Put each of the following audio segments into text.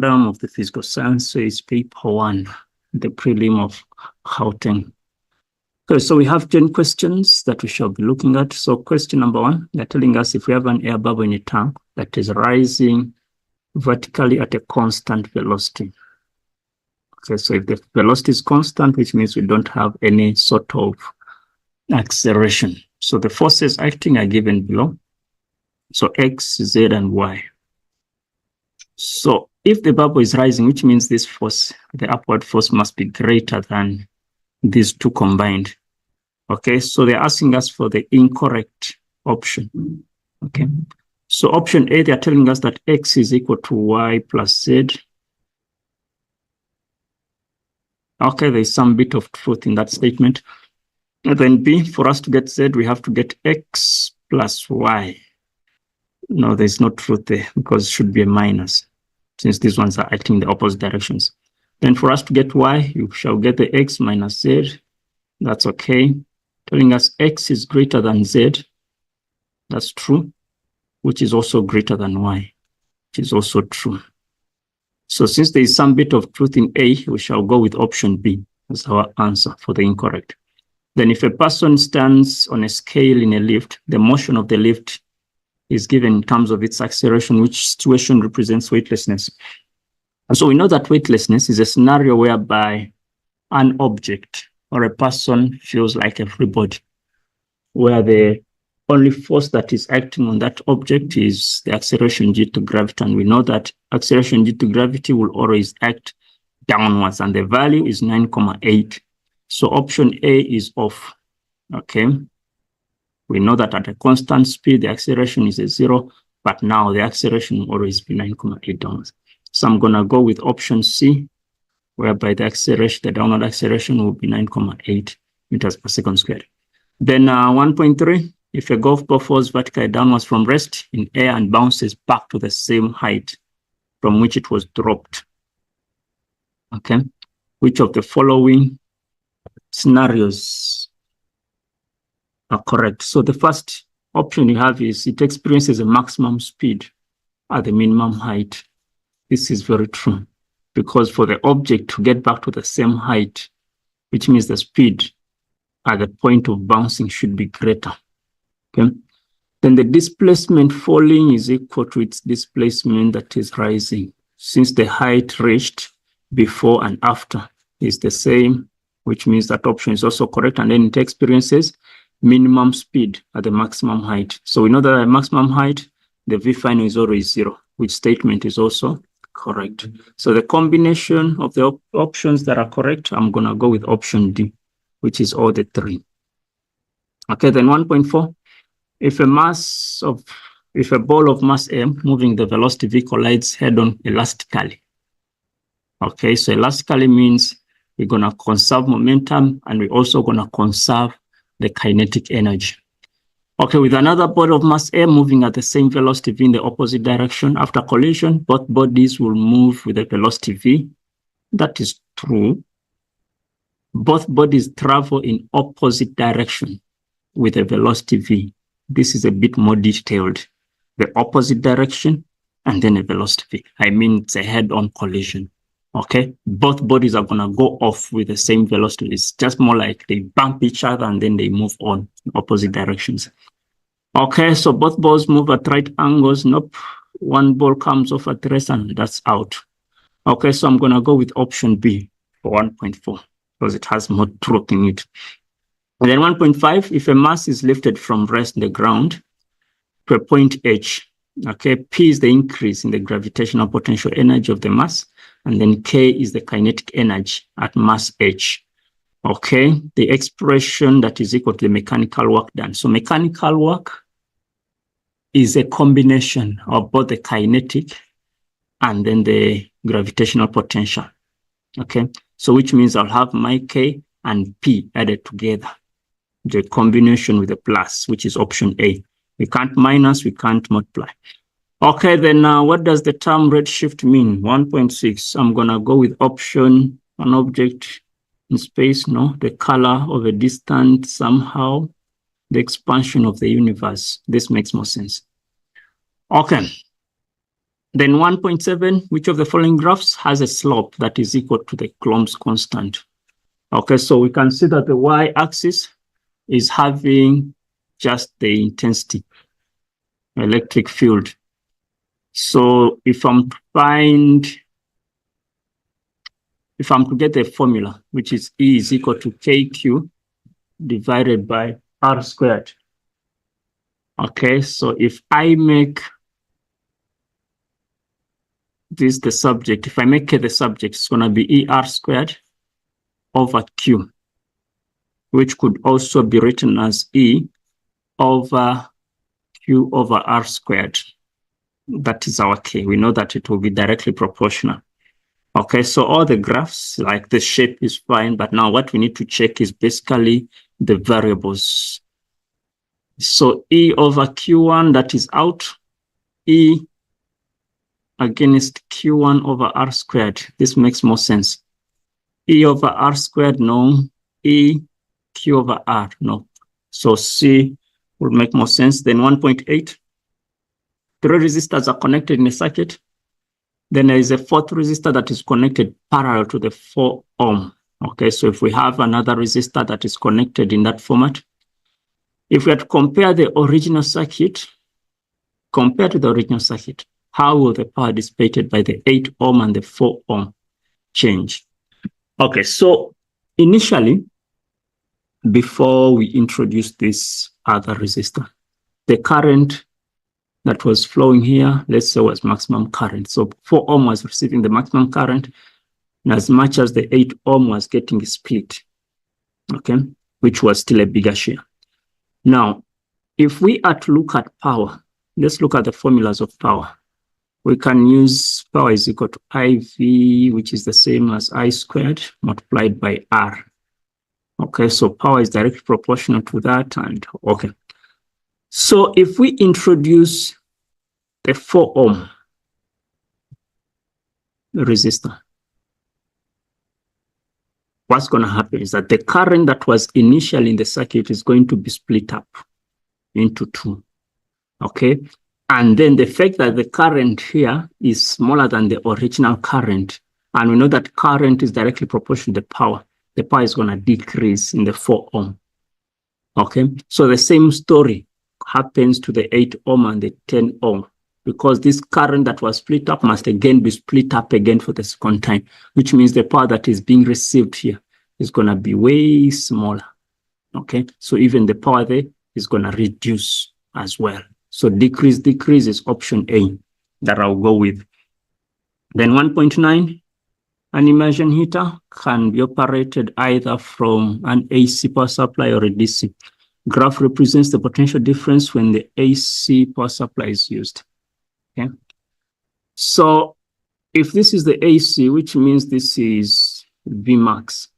curriculum of the physical sciences, paper 1, the prelim of GAUTENG. Okay, so we have 10 questions that we shall be looking at. So question number 1, they're telling us if we have an air bubble in a tank that is rising vertically at a constant velocity. Okay, so if the velocity is constant, which means we don't have any sort of acceleration. So the forces acting are given below. So X, Z, and Y. So if the bubble is rising, which means this force, the upward force, must be greater than these two combined. Okay, so they're asking us for the incorrect option. Okay, so option A, they're telling us that X is equal to Y plus Z. Okay, there's some bit of truth in that statement. And then B, for us to get Z, we have to get X plus Y. No, there's no truth there because it should be a minus, since these ones are acting in the opposite directions. Then for us to get Y, you shall get the X minus Z. That's okay. Telling us X is greater than Z. That's true, which is also greater than Y, which is also true. So since there is some bit of truth in A, we shall go with option B as our answer for the incorrect. Then if a person stands on a scale in a lift, the motion of the lift is given in terms of its acceleration, which situation represents weightlessness. And so we know that weightlessness is a scenario whereby an object or a person feels like a free body, where the only force that is acting on that object is the acceleration due to gravity. And we know that acceleration due to gravity will always act downwards, and the value is 9,8. So option A is off. Okay. We know that at a constant speed, the acceleration is a 0, but now the acceleration will always be 9,8 downwards. So I'm going to go with option C, whereby the acceleration, the downward acceleration will be 9,8 meters per second squared. Then 1.3, if a golf ball falls vertically downwards from rest in air and bounces back to the same height from which it was dropped. Okay. Which of the following scenarios are correct? So the first option you have is it experiences a maximum speed at the minimum height. This is very true, because for the object to get back to the same height, which means the speed at the point of bouncing should be greater. Okay. Then the displacement falling is equal to its displacement that is rising, since the height reached before and after is the same, which means that option is also correct. And then it experiences minimum speed at the maximum height. So we know that at maximum height, the V final is always 0, which statement is also correct. So the combination of the options that are correct, I'm going to go with option D, which is all the 3. Okay, then 1.4, if a ball of mass m moving the velocity v collides head-on elastically. Okay, so elastically means we're going to conserve momentum, and we're also going to conserve the kinetic energy. Okay, with another body of mass m moving at the same velocity v in the opposite direction, after collision, both bodies will move with a velocity v. That is true. Both bodies travel in opposite direction with a velocity v. This is a bit more detailed. The opposite direction and then a velocity v. I mean, it's a head-on collision. Okay, both bodies are going to go off with the same velocity. It's just more like they bump each other and then they move on in opposite directions. Okay, so both balls move at right angles. Nope, one ball comes off at rest and that's out. Okay, so I'm going to go with option B for 1.4 because it has more truth in it. And then 1.5, if a mass is lifted from rest in the ground to a point H, okay, P is the increase in the gravitational potential energy of the mass, and then K is the kinetic energy at mass H. Okay, the expression that is equal to the mechanical work done. So mechanical work is a combination of both the kinetic and then the gravitational potential. Okay, so which means I'll have my K and P added together, the combination with a plus, which is option A. We can't minus, we can't multiply. Okay, then what does the term redshift mean? 1.6. I'm going to go with option, an object in space, no? The color of a distance, somehow, the expansion of the universe. This makes more sense. Okay. Then 1.7, which of the following graphs has a slope that is equal to the Coulomb's constant? Okay, so we can see that the y-axis is having just the intensity, electric field. So if I'm to get the formula, which is E is equal to KQ divided by R squared. Okay, so if I make this the subject, if I make K the subject, it's going to be ER squared over Q, which could also be written as E over Q over R squared. That is our K. We know that it will be directly proportional. Okay, so all the graphs, like the shape is fine, but now what we need to check is basically the variables. So E over Q1, that is out. E against Q1 over R squared. This makes more sense. E over R squared, no. E Q over R, no. So C will make more sense. Then 1.8. 3 resistors are connected in a circuit. Then there is a 4th resistor that is connected parallel to the 4 ohm. Okay, so if we have another resistor that is connected in that format, if we had to compare the original circuit, compared to the original circuit, how will the power dissipated by the 8 ohm and the 4 ohm change? Okay, so initially, before we introduce this other resistor, the current that was flowing here, let's say, was maximum current. So 4 ohm was receiving the maximum current, and as much as the 8 ohm was getting split, okay, which was still a bigger share. Now, if we are to look at power, let's look at the formulas of power. We can use power is equal to IV, which is the same as I squared multiplied by R. Okay, so power is directly proportional to that, and okay. So if we introduce the 4 ohm resistor, what's going to happen is that the current that was initially in the circuit is going to be split up into 2. Okay, and then the fact that the current here is smaller than the original current, and we know that current is directly proportional to the power is going to decrease in the 4 ohm. Okay, so the same story happens to the 8 ohm and the 10 ohm, because this current that was split up must again be split up again for the second time, which means the power that is being received here is going to be way smaller. Okay, so even the power there is going to reduce as well. So decrease is option A that I'll go with. Then 1.9, an immersion heater can be operated either from an AC power supply or a DC. Graph represents the potential difference when the AC power supply is used. Okay. So if this is the AC, which means this is Vmax.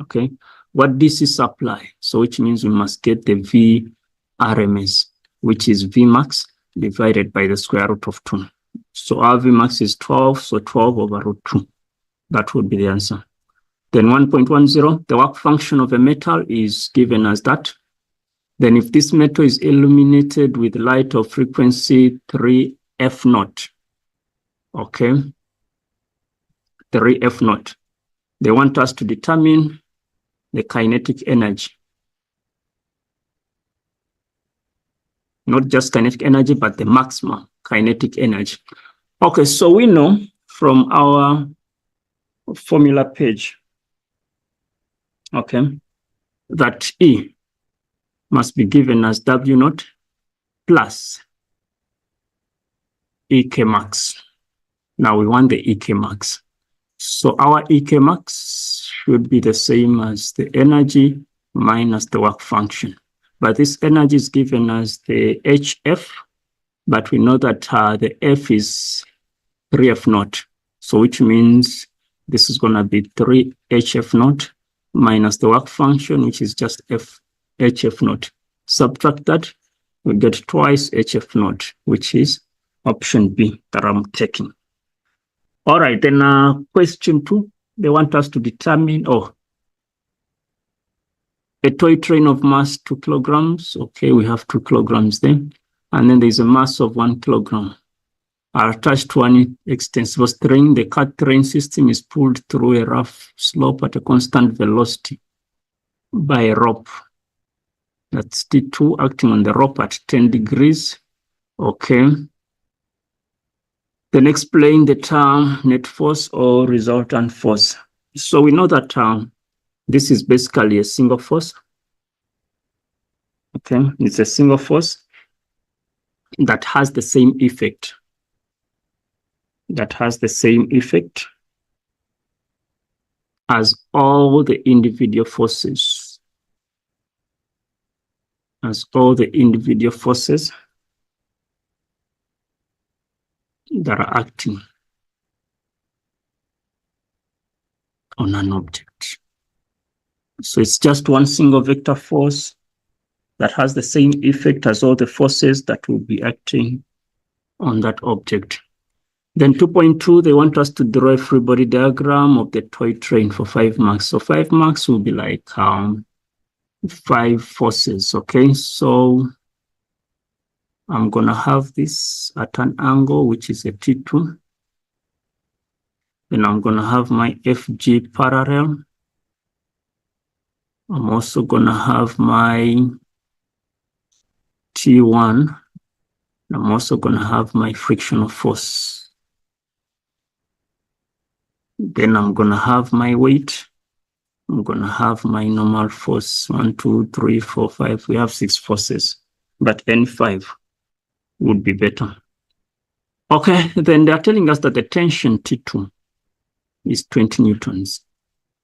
Okay. What DC supply? So which means we must get the VRMS, which is Vmax divided by the square root of 2. So our Vmax is 12, so 12 over root 2. That would be the answer. Then 1.10, the work function of a metal is given as that. Then if this metal is illuminated with light of frequency 3F0, okay, 3F0, they want us to determine the kinetic energy. Not just kinetic energy, but the maximum kinetic energy. Okay, so we know from our formula page, okay, that E must be given as W0 plus EK max. Now we want the EK max. So our EK max should be the same as the energy minus the work function. But this energy is given as the HF, but we know that the F is 3F0. So which means this is going to be 3HF0 minus the work function, which is just HF0. Subtract that, we get twice HF0, which is option B that I'm taking. All right, then question 2, they want us to determine, a toy train of mass 2 kilograms. Okay, we have 2 kilograms there. And then there's a mass of 1 kilogram. are attached to one extensible string. The car train system is pulled through a rough slope at a constant velocity by a rope. That's T2 acting on the rope at 10 degrees. Okay. Then explain the term net force or resultant force. So we know that this is basically a single force. Okay, it's a single force that has the same effect. That has the same effect as all the individual forces. As all the individual forces that are acting on an object. So it's just one single vector force that has the same effect as all the forces that will be acting on that object. Then 2.2, they want us to draw a free body diagram of the toy train for 5 marks. So 5 marks will be like 5 forces, okay? So I'm gonna have this at an angle, which is a T2. Then I'm gonna have my FG parallel. I'm also gonna have my T1. I'm also gonna have my frictional force. Then I'm gonna have my weight. I'm gonna have my normal force. 1, 2, 3, 4, 5. We have 6 forces, but N5 would be better. Okay, then they're telling us that the tension T2 is 20 newtons,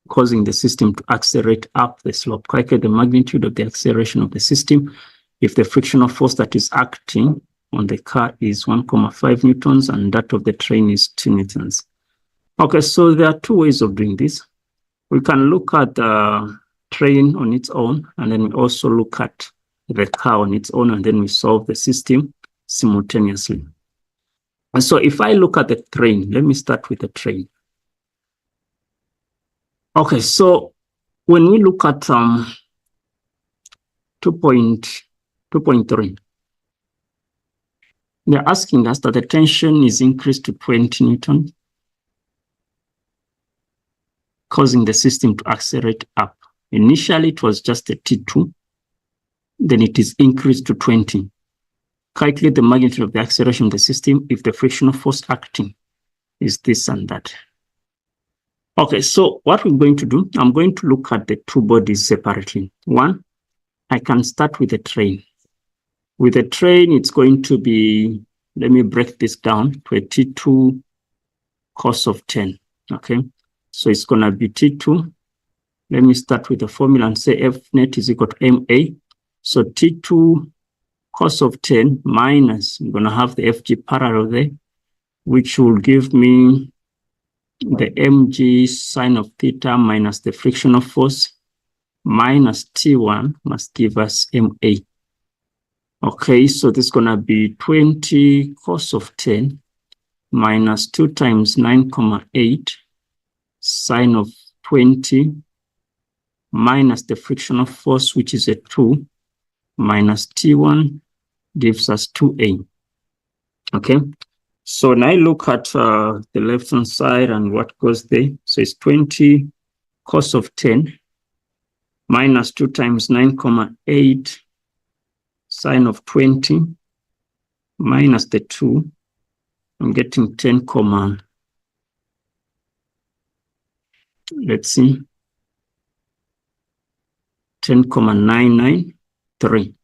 causing the system to accelerate up the slope. Calculate the magnitude of the acceleration of the system if the frictional force that is acting on the car is 1,5 newtons and that of the train is 2 newtons. Okay, so there are 2 ways of doing this. We can look at the train on its own, and then we also look at the car on its own, and then we solve the system simultaneously. And so if I look at the train, let me start with the train. Okay, so when we look at 2.3, they're asking us that the tension is increased to 20 newton, causing the system to accelerate up. Initially, it was just a T2, then it is increased to 20. Calculate the magnitude of the acceleration of the system if the frictional force acting is this and that. Okay, so what we're going to do, I'm going to look at the 2 bodies separately. One, I can start with the train. With the train, it's going to be, let me break this down to a T2 cos of 10, okay? So it's gonna be T2. Let me start with the formula and say F net is equal to MA. So T2 cos of 10 minus, I'm going to have the FG parallel there, which will give me the mg sine of theta minus the frictional force minus T1 must give us MA. Okay, so this is going to be 20 cos of 10 minus 2 times 9,8 sine of 20 minus the frictional force, which is a 2, minus T1 gives us 2A. Okay, so when I look at the left-hand side and what goes there, so it's 20 cos of 10 minus 2 times 9,8 sine of 20 minus the 2. I'm getting 10, let's see, 10,993.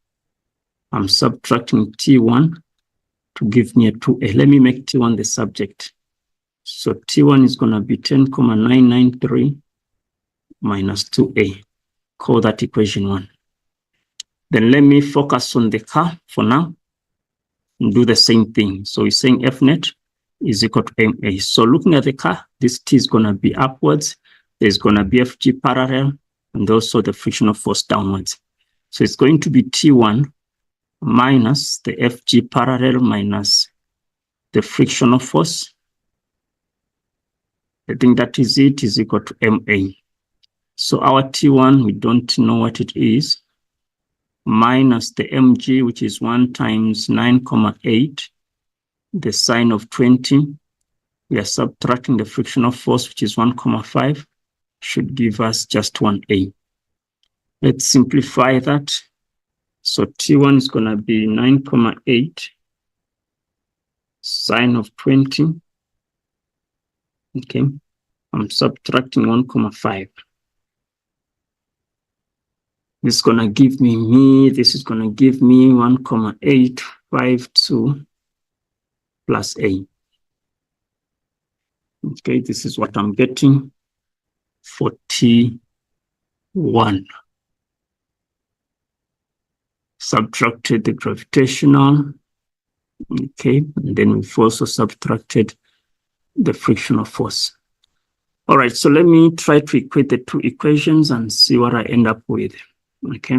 I'm subtracting T1 to give me a 2A. Let me make T1 the subject. So T1 is going to be 10,993 minus 2A. Call that equation 1. Then let me focus on the car for now and do the same thing. So we're saying F net is equal to MA. So looking at the car, this T is going to be upwards. There's going to be FG parallel and also the frictional force downwards. So it's going to be T1 minus the FG parallel minus the frictional force. I think that is it, is equal to MA. So our T1, we don't know what it is, minus the mg, which is 1 times 9,8 the sine of 20. We are subtracting the frictional force, which is 1,5, should give us just 1A. Let's simplify that. So T1 is going to be 9,8 sine of 20. Okay, I'm subtracting 1,5. This is going to give me, this is going to give me 1,852 plus A. Okay, this is what I'm getting for T1. Subtracted the gravitational. Okay, and then we've also subtracted the frictional force. All right, so let me try to equate the two equations and see what I end up with. Okay,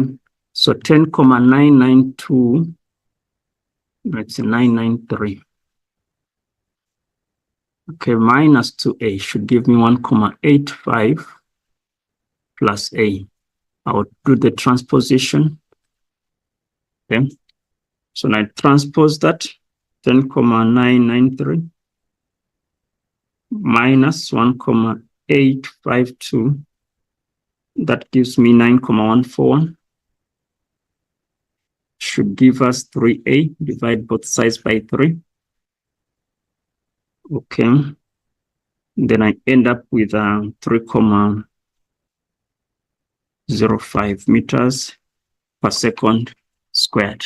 so 10,992, that's 993. Okay, minus 2A should give me 1,85 plus A. I would do the transposition. Okay, so now I transpose that 10,993 minus 1,852. That gives me 9,141. Should give us 3A. Divide both sides by 3. Okay. Then I end up with 3,05 meters per second squared.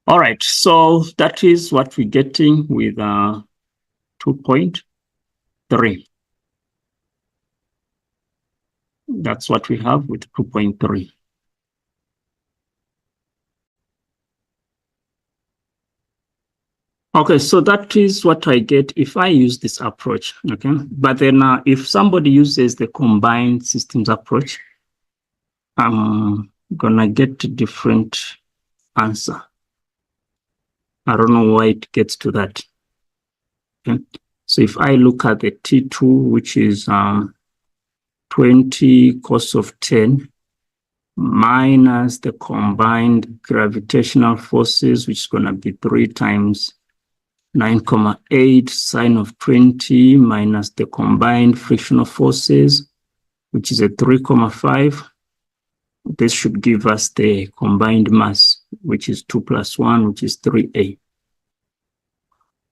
All right, so that is what we're getting with 2.3. That's what we have with 2.3. Okay, so that is what I get if I use this approach, okay? But then if somebody uses the combined systems approach, I'm gonna get a different answer. I don't know why it gets to that. Okay? So if I look at the T2, which is 20 cos of 10 minus the combined gravitational forces, which is going to be 3 times 9,8 sine of 20 minus the combined frictional forces, which is a 3,5. This should give us the combined mass, which is 2 plus 1, which is 3A.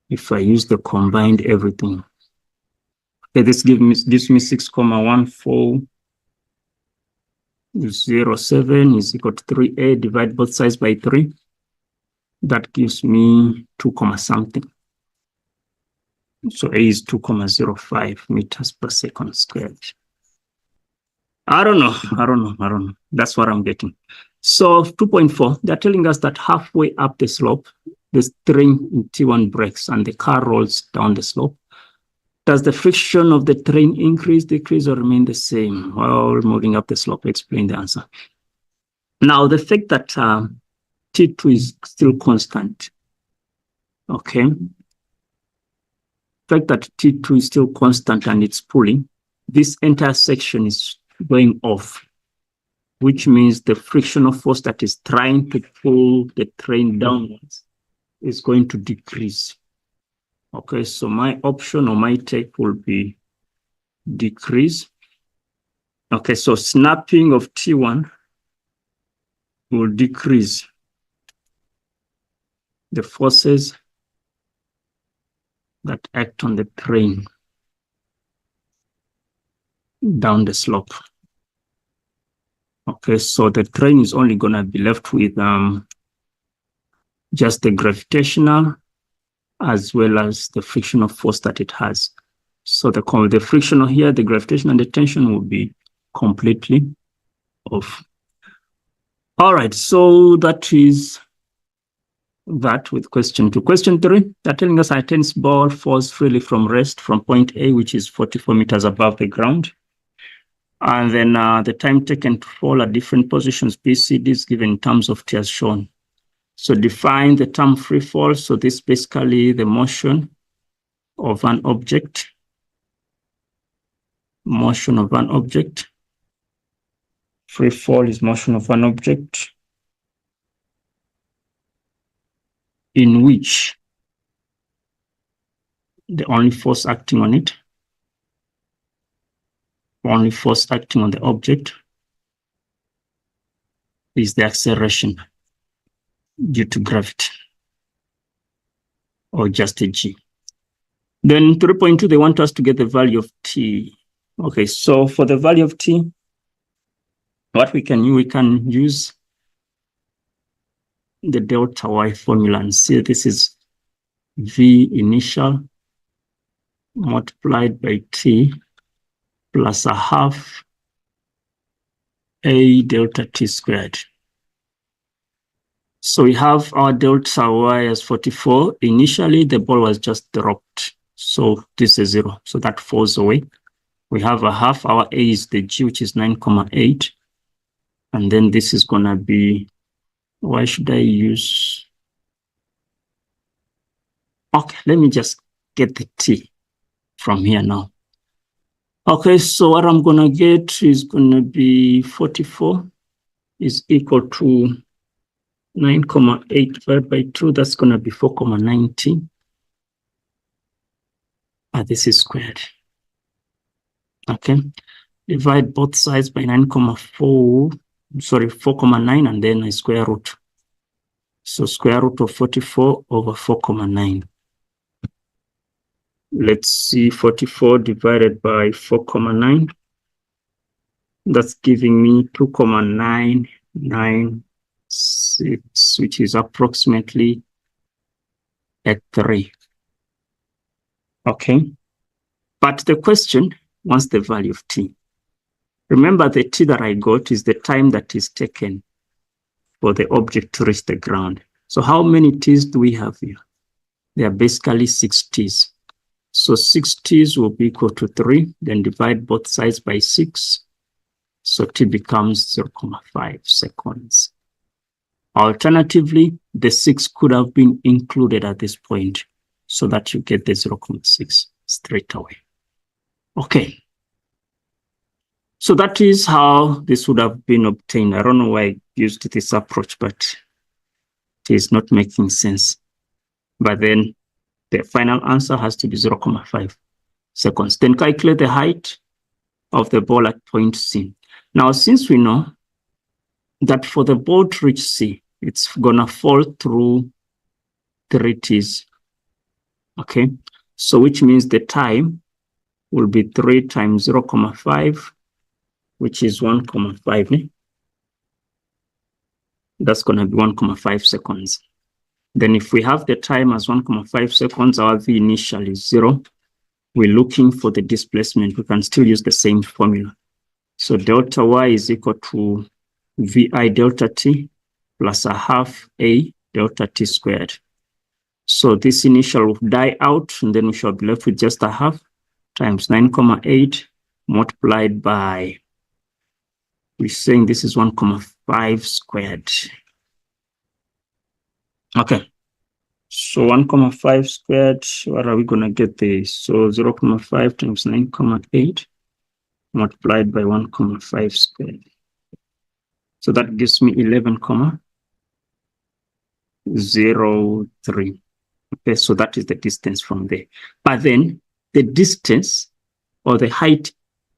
If I use the combined everything. Okay, this gives me 6,1407 is equal to 3A. Divide both sides by 3. That gives me 2, something. So A is 2,05 meters per second squared. I don't know. That's what I'm getting. So 2.4, they're telling us that halfway up the slope, the string in T1 breaks and the car rolls down the slope. Does the friction of the train increase, decrease, or remain the same while moving up the slope? Explain the answer. Now, the fact that T2 is still constant, okay? The fact that T2 is still constant and it's pulling, this entire section is going off, which means the frictional force that is trying to pull the train downwards is going to decrease. Okay, so my option or my take will be decrease. Okay, so snapping of T1 will decrease the forces that act on the train down the slope. Okay, so the train is only going to be left with just the gravitational as well as the frictional force that it has. So the frictional here, the gravitational and the tension will be completely off. All right, so that is that with question 2. Question 3, they're telling us a tennis ball falls freely from rest from point A, which is 44 meters above the ground. And then the time taken to fall at different positions, B, C, D is given in terms of T as shown. So define the term free fall. So this is basically the motion of an object. Motion of an object. Free fall is motion of an object. in which the only force acting on it, only force acting on the object is the acceleration due to gravity, or just a g. Then 3.2, they want us to get the value of t. Okay, so for the value of t, what we can use the delta y formula and see this is v initial multiplied by t plus a half a delta t squared. So we have our delta y as 44. Initially, the ball was just dropped. So this is 0. So that falls away. We have a half. Our a is the g, which is 9,8. And then this is going to be, why should I use? Okay, let me just get the t from here now. Okay, so what I'm going to get is going to be 44 is equal to 9,8 divided by 2. That's going to be 4,90. This is squared. Okay, divide both sides by 4,9, and then a square root. So square root of 44 over 4,9. Let's see, 44 divided by 4,9. That's giving me 2,996, which is approximately at 3. Okay. But the question wants the value of t. Remember, the t that I got is the time that is taken for the object to reach the ground. So how many t's do we have here? There are basically 6 t's. So 6 t's will be equal to 3, then divide both sides by 6. So t becomes 0.5 seconds. Alternatively, the 6 could have been included at this point so that you get the 0.6 straight away. Okay. So that is how this would have been obtained. I don't know why I used this approach, but it is not making sense. But then the final answer has to be 0.5 seconds. Then calculate the height of the ball at point C. Now, since we know that for the ball to reach C, it's going to fall through 3 t's. Okay, so which means the time will be 3 times 0.5, which is 1.5. That's going to be 1.5 seconds. Then if we have the time as 1.5 seconds, our v initial is 0. We're looking for the displacement. We can still use the same formula. So delta y is equal to vi delta t plus a half a delta t squared. So this initial will die out, and then we shall be left with just a half times 9,8 multiplied by, we're saying this is 1.5 squared. Okay, so 1.5 squared, what are we going to get there? So 0.5 times 9,8 multiplied by 1.5 squared. So that gives me 11,03. Okay, so that is the distance from there. But then the distance or the height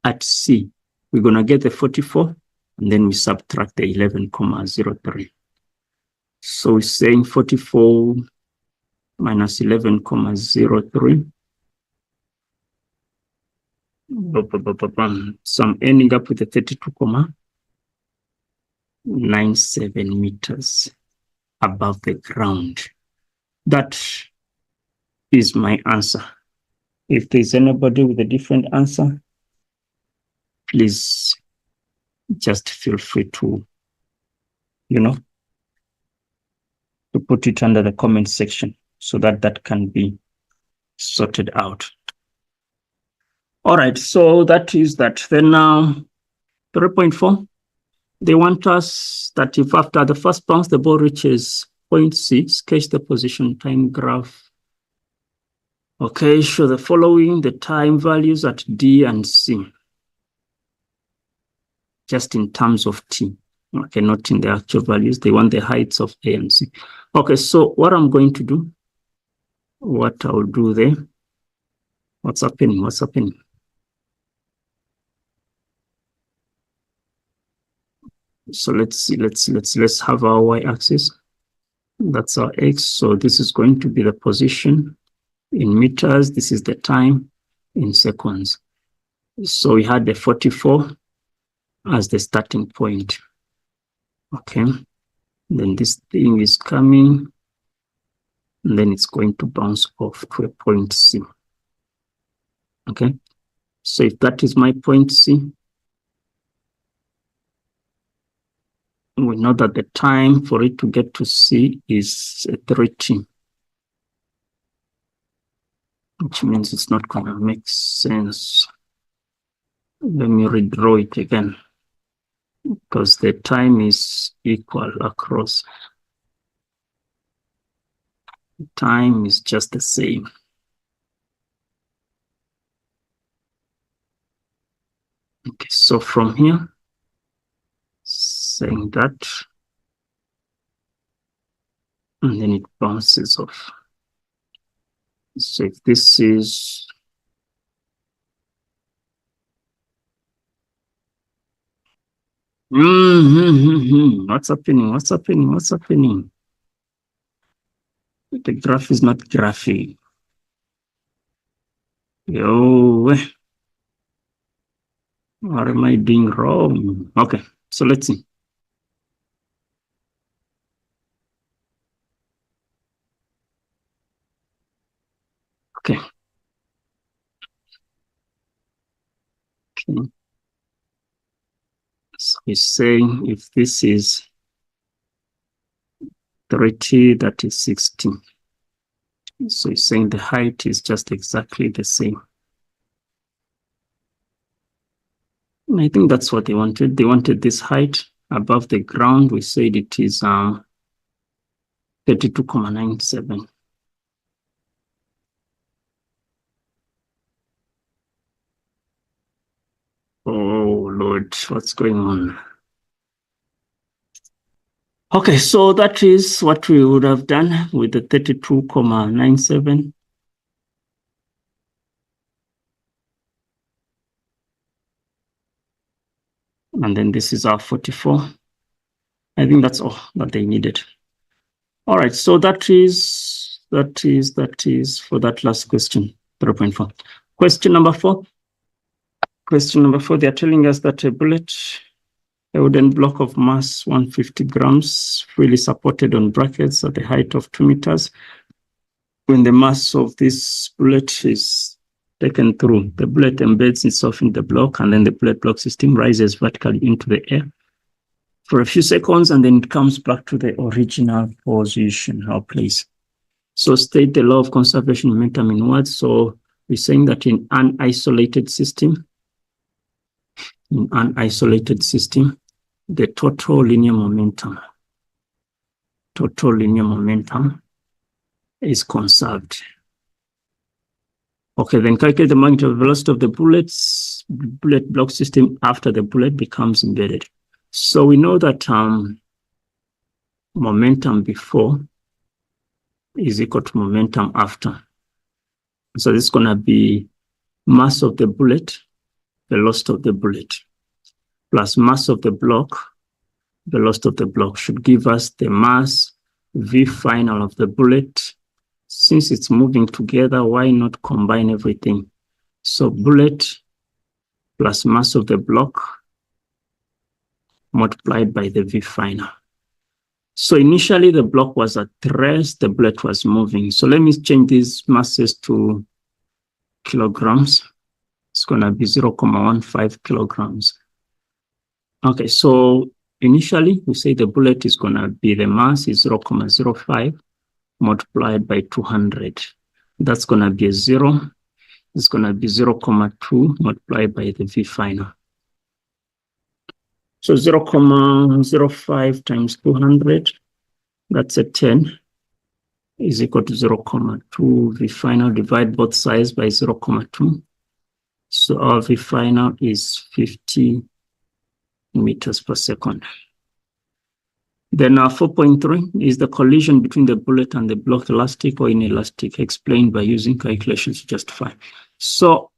at C, we're going to get the 44, and then we subtract the 11,03. So we're saying 44 minus 11,03. So I'm ending up with a 32,97 meters above the ground. That is my answer. If there's anybody with a different answer, please just feel free to, to put it under the comment section so that that can be sorted out. All right, so that is that. Then 3.4, they want us that if after the first bounce, the ball reaches point C, sketch the position time graph. Okay, show the following, the time values at D and C, just in terms of T. Okay, not in the actual values. They want the heights of A and C. Okay, so what I'm going to do, what I'll do there, what's happening? So let's see, let's have our y-axis. That's our x. So this is going to be the position in meters. This is the time in seconds. So we had the 44 as the starting point. Okay. Then this thing is coming, and then it's going to bounce off to a point C. Okay. So if that is my point C, we know that the time for it to get to C is 3t, which means it's not going to make sense. Let me redraw it again, because the time is equal across. The time is just the same. Okay, so from here, saying that, and then it bounces off. So if this is what's happening? The graph is not graphing. Yo, what am I doing wrong? Okay, so let's see. Okay. So he's saying if this is 30, that is 60. So he's saying the height is just exactly the same. And I think that's what they wanted. They wanted this height above the ground. We said it is 32.97. Oh, Lord, what's going on? Okay, so that is what we would have done with the 32.97. And then this is our 44. I think that's all that they needed. All right, so that is for that last question, 3.4. Question number 4. Question number 4, they're telling us that a bullet, a wooden block of mass 150 grams, freely supported on brackets at the height of 2 meters. When the mass of this bullet is taken through, the bullet embeds itself in the block, and then the bullet block system rises vertically into the air for a few seconds, and then it comes back to the original position or place. So state the law of conservation of momentum in words. So we're saying that in an isolated system, the total linear momentum is conserved. Okay, then calculate the magnitude of velocity of the bullet block system after the bullet becomes embedded. So we know that momentum before is equal to momentum after. So this is going to be mass of the bullet, velocity of the bullet, plus mass of the block, velocity of the block, should give us the mass V final of the bullet. Since it's moving together, why not combine everything? So bullet plus mass of the block multiplied by the V final. So initially the block was at rest, the bullet was moving. So let me change these masses to kilograms. It's going to be 0.15 kilograms. Okay, so initially we say the bullet is going to be, the mass is 0.05 multiplied by 200. That's going to be a 0. It's going to be 0.2 multiplied by the V final. So 0.05 times 200, that's a 10, is equal to 0.2 V final. Divide both sides by 0.2. So our V final is 50 meters per second. Then 4.3 is the collision between the bullet and the block, elastic or inelastic, explained by using calculations to justify. So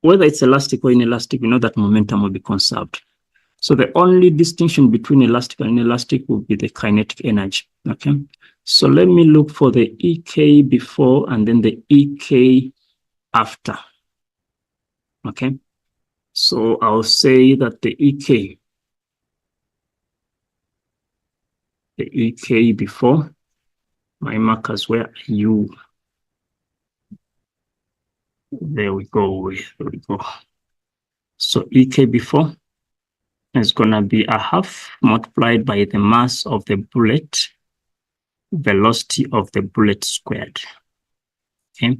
whether it's elastic or inelastic, we know that momentum will be conserved. So the only distinction between elastic and inelastic will be the kinetic energy. Okay. So let me look for the EK before and then the EK after. Okay. So I'll say that the EK before, my markers were U. There we go. So EK before is going to be a half multiplied by the mass of the bullet, velocity of the bullet squared, okay,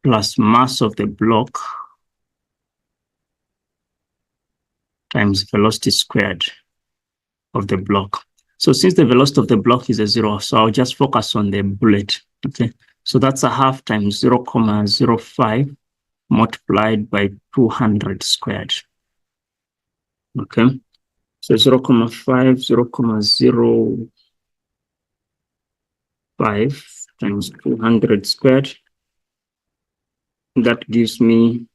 plus mass of the block times velocity squared of the block. So since the velocity of the block is a 0, so I'll just focus on the bullet, okay? So that's a half times 0.05 multiplied by 200 squared, okay? So 0.5, 0.05 times 200 squared. That gives me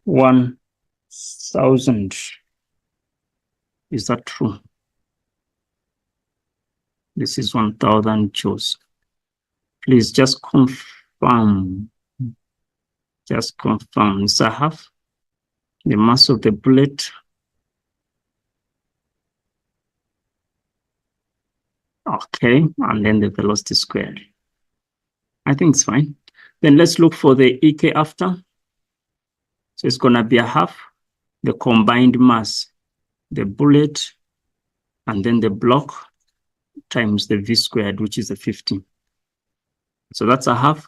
1,000. Is that true? This is 1,000 joules. Please just confirm. Just confirm. Is a half the mass of the bullet? Okay, and then the velocity squared. I think it's fine. Then let's look for the EK after. So it's going to be a half the combined mass, the bullet, and then the block times the V squared, which is the 50. So that's a half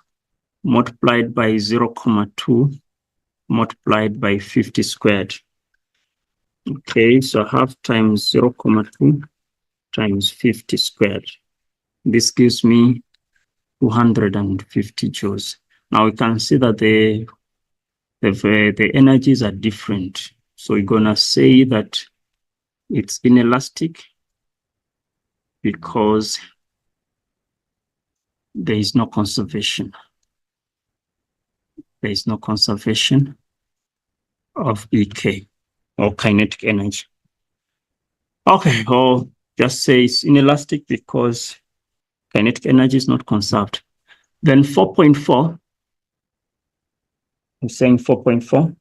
multiplied by 0.2 multiplied by 50 squared. Okay, so half times 0.2 times 50 squared. This gives me 250 joules. Now we can see that the energies are different. So we're gonna say that it's inelastic because there is no conservation. There is no conservation of EK or kinetic energy. Okay, or just say it's inelastic because kinetic energy is not conserved. Then 4.4, I'm saying 4.4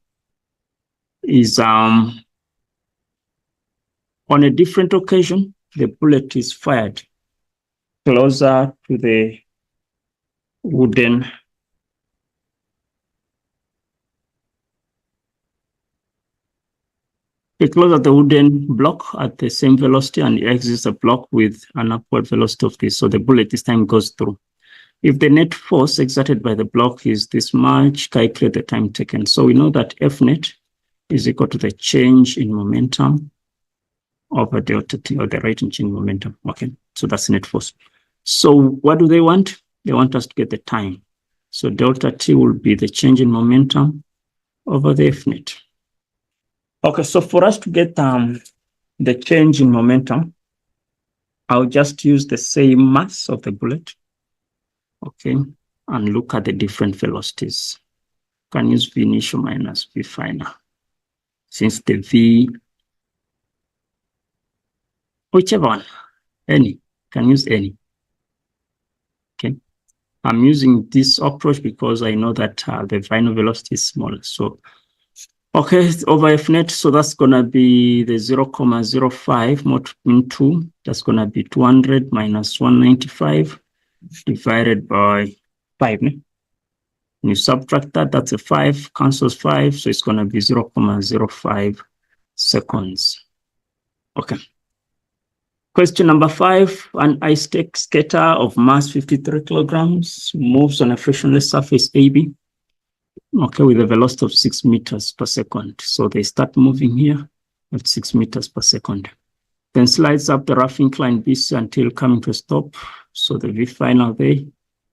is on a different occasion, the bullet is fired closer to the wooden closer the wooden block at the same velocity and it exits a block with an upward velocity of this. So the bullet this time goes through. If the net force exerted by the block is this much, calculate the time taken. So we know that F net is equal to the change in momentum over delta T, or the rate in change in momentum. Okay, so that's net force. So what do they want? They want us to get the time. So delta T will be the change in momentum over the F net. Okay, so for us to get the change in momentum, I'll just use the same mass of the bullet, okay, and look at the different velocities. Can use V initial minus V final. Since the V, whichever one, any, can use any. Okay, I'm using this approach because I know that the final velocity is smaller. So, okay, over F net, so that's gonna be the 0.05 multiplied 2. That's gonna be 200 minus 195 divided by 5. Ne? When you subtract that, that's a 5, cancels 5, so it's gonna be 0.05 seconds. Okay. Question number 5, an ice skater of mass 53 kilograms moves on a frictionless surface AB, okay, with a velocity of 6 meters per second. So they start moving here at 6 meters per second. Then slides up the rough incline BC until coming to a stop. So the V final there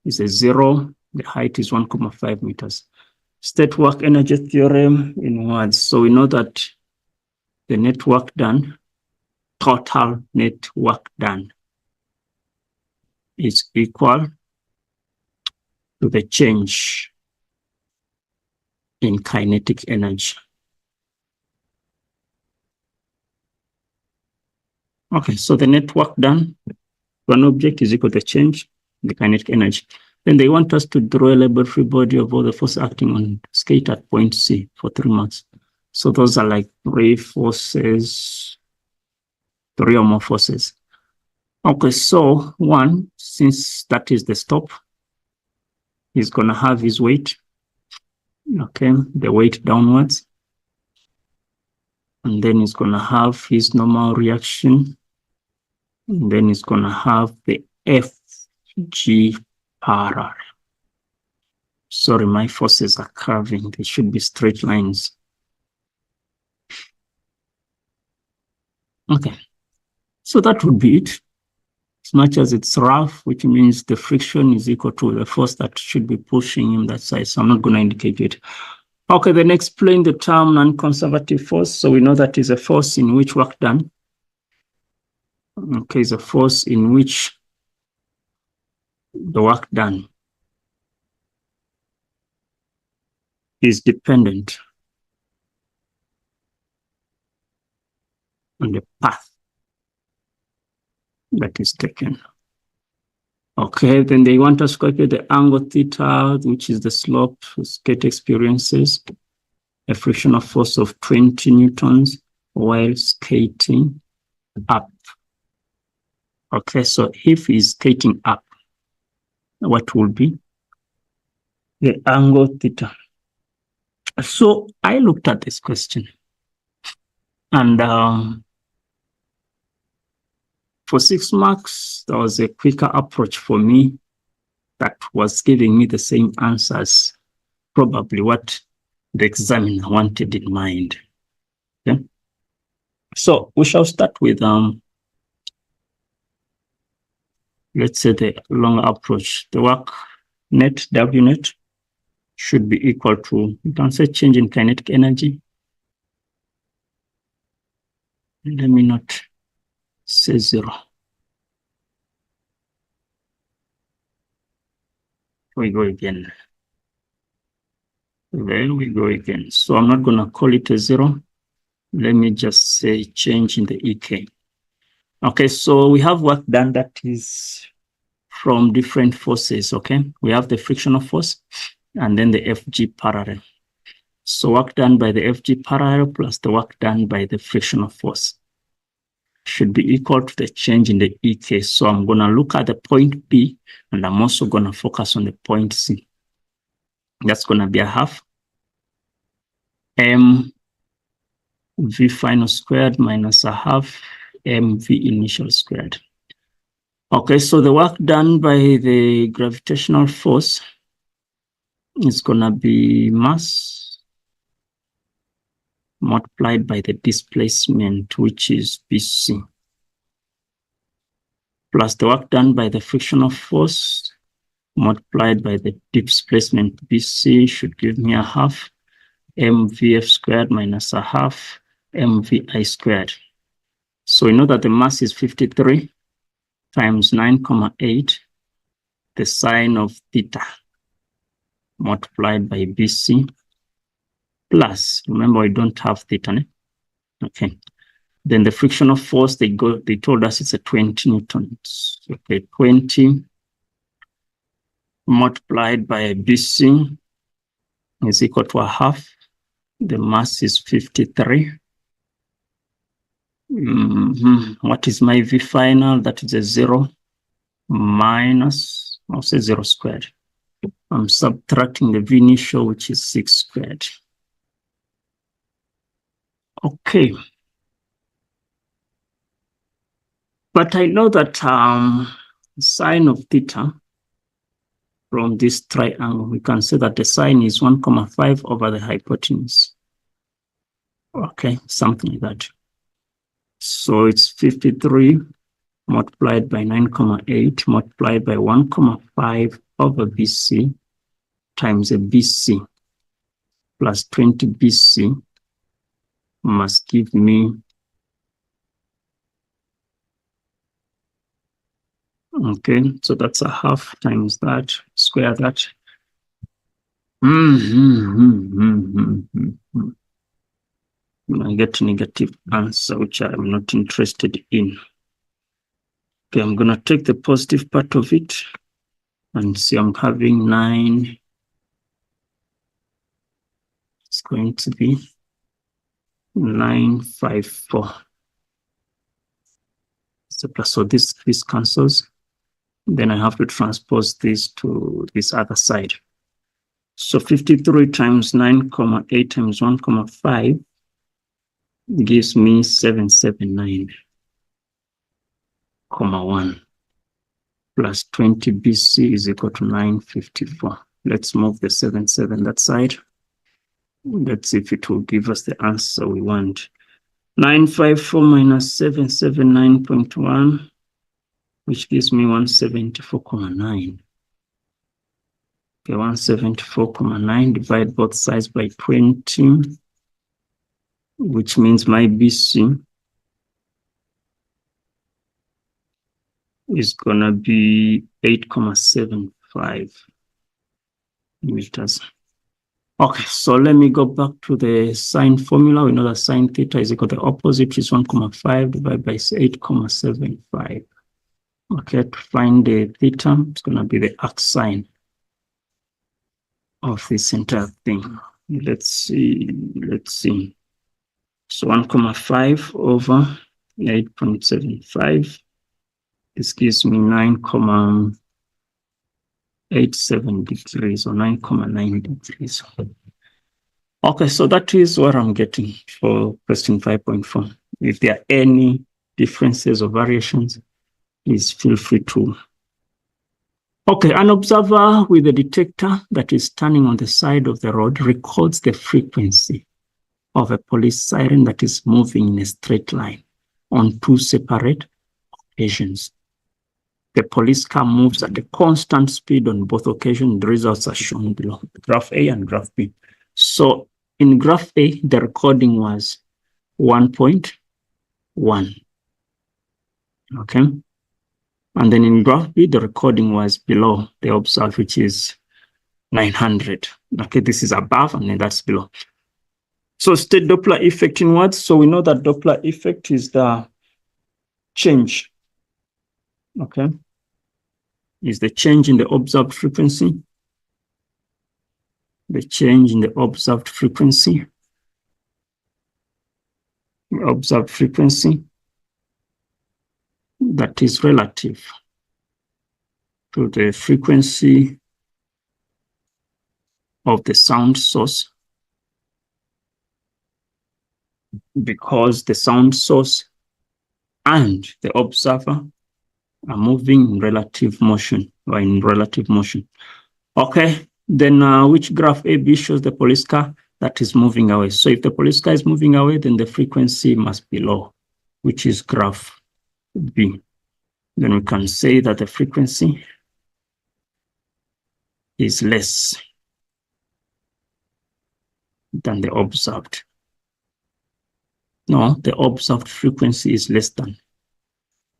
is a 0. The height is 1.5 meters. State work energy theorem in words. So we know that the net work done total net work done is equal to the change in kinetic energy. Okay, so the net work done for an object is equal to the change in the kinetic energy. Then they want us to draw a laboratory body of all the forces acting on skate at point C for 3 months. So those are like 3 forces, 3 or more forces. Okay, so 1, since that is the stop, he's going to have his weight. Okay, the weight downwards. And then he's going to have his normal reaction. And then he's going to have the FG parallel. Sorry, my forces are curving. They should be straight lines. Okay, so that would be it. As much as it's rough, which means the friction is equal to the force that should be pushing him that side. So I'm not going to indicate it. Okay, then explain the term non-conservative force. So we know that is a force in which work done. Okay, it's a force in which the work done is dependent on the path that is taken. Okay, then they want us to calculate the angle theta, which is the slope skate experiences, a frictional force of 20 newtons while skating up. Okay, so if he's skating up, what will be the angle theta? So I looked at this question, and for 6 marks, there was a quicker approach for me that was giving me the same answers, probably what the examiner wanted in mind. Okay? So we shall start with, let's say, the long approach. The work net, W net, should be equal to, you can say, change in kinetic energy. Let me not say 0. We go again. There we go again. So I'm not going to call it a 0. Let me just say change in the EK. Okay, so we have work done that is from different forces, okay? We have the frictional force and then the FG parallel. So work done by the FG parallel plus the work done by the frictional force should be equal to the change in the EK. So I'm going to look at the point B, and I'm also going to focus on the point C. That's going to be a half mv final squared minus a half mv initial squared. Okay, so the work done by the gravitational force is going to be mass multiplied by the displacement, which is BC, plus the work done by the frictional force multiplied by the displacement BC should give me a half mvf squared minus a half mvi squared. So we know that the mass is 53 times 9,8, the sine of theta multiplied by BC, plus, remember we don't have theta, okay. Then the frictional force, they told us it's a 20 newtons. Okay, 20 multiplied by BC is equal to a half. The mass is 53. What is my V final? That is a 0 minus, I'll say 0 squared. I'm subtracting the V initial, which is 6 squared. Okay. But I know that sine of theta from this triangle, we can say that the sine is 1,5 over the hypotenuse. Okay, something like that. So it's 53 multiplied by 9,8 multiplied by 1,5 over BC times a BC plus 20 BC must give me Okay, so that's a half times that, square that. I get a negative answer, which I'm not interested in. Okay, I'm going to take the positive part of it and see I'm having 9. It's going to be 954. So this cancels. Then I have to transpose this to this other side. So 53 times 9,8 times 1,5 gives me 779,1 plus 20 BC is equal to 954. Let's move the 77 that side. Let's see if it will give us the answer we want. 954 minus 779.1, which gives me 174.9. Okay, 174.9, divide both sides by 20, which means my BC is gonna be 8.75 meters. Okay, so let me go back to the sine formula. We know that sine theta is equal to the opposite, is 1.5 divided by 8.75. Okay, to find the theta, it's gonna be the arc sine of this entire thing. Let's see. So 1.5 over 8.75. This gives me 9.87 degrees or 9.9 degrees. Okay, so that is what I'm getting for question 5.4. If there are any differences or variations, please feel free to. Okay, an observer with a detector that is standing on the side of the road records the frequency of a police siren that is moving in a straight line on 2 separate occasions. The police car moves at a constant speed on both occasions. The results are shown below, graph A and graph B. So in graph A, the recording was 1.1. Okay. And then in graph B, the recording was below the observed, which is 900. Okay, this is above and then that's below. So state Doppler effect in words. So we know that Doppler effect is the change. Okay. Is the change in the observed frequency. The change in the observed frequency. The observed frequency that is relative to the frequency of the sound source, because the sound source and the observer are moving in relative motion or in relative motion. Okay, then which graph AB shows the police car that is moving away? So if the police car is moving away, then the frequency must be low, which is graph B. Then we can say that the frequency is less than the observed. No, the observed frequency is less than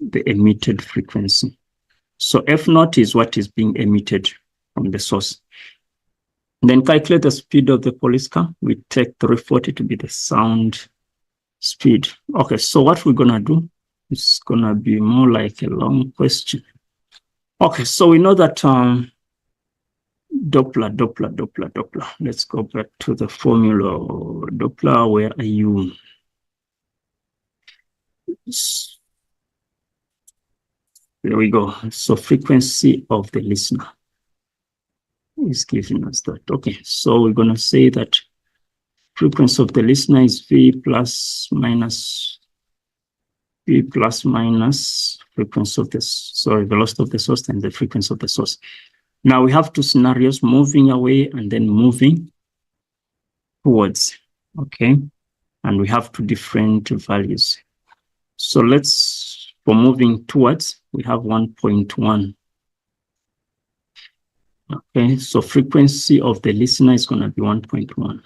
the emitted frequency. So F0 is what is being emitted from the source. Then calculate the speed of the police car. We take 340 to be the sound speed. Okay, so what we're gonna do is gonna be more like a long question. Okay, so we know that Doppler. Let's go back to the formula. Doppler, where are you? There we go. So frequency of the listener is giving us that. Okay, so we're going to say that frequency of the listener is V plus minus frequency of the velocity of the source and the frequency of the source. Now we have two scenarios, moving away and then moving towards, okay? And we have two different values. So for moving towards, we have 1.1. Okay, so frequency of the listener is going to be 1.1.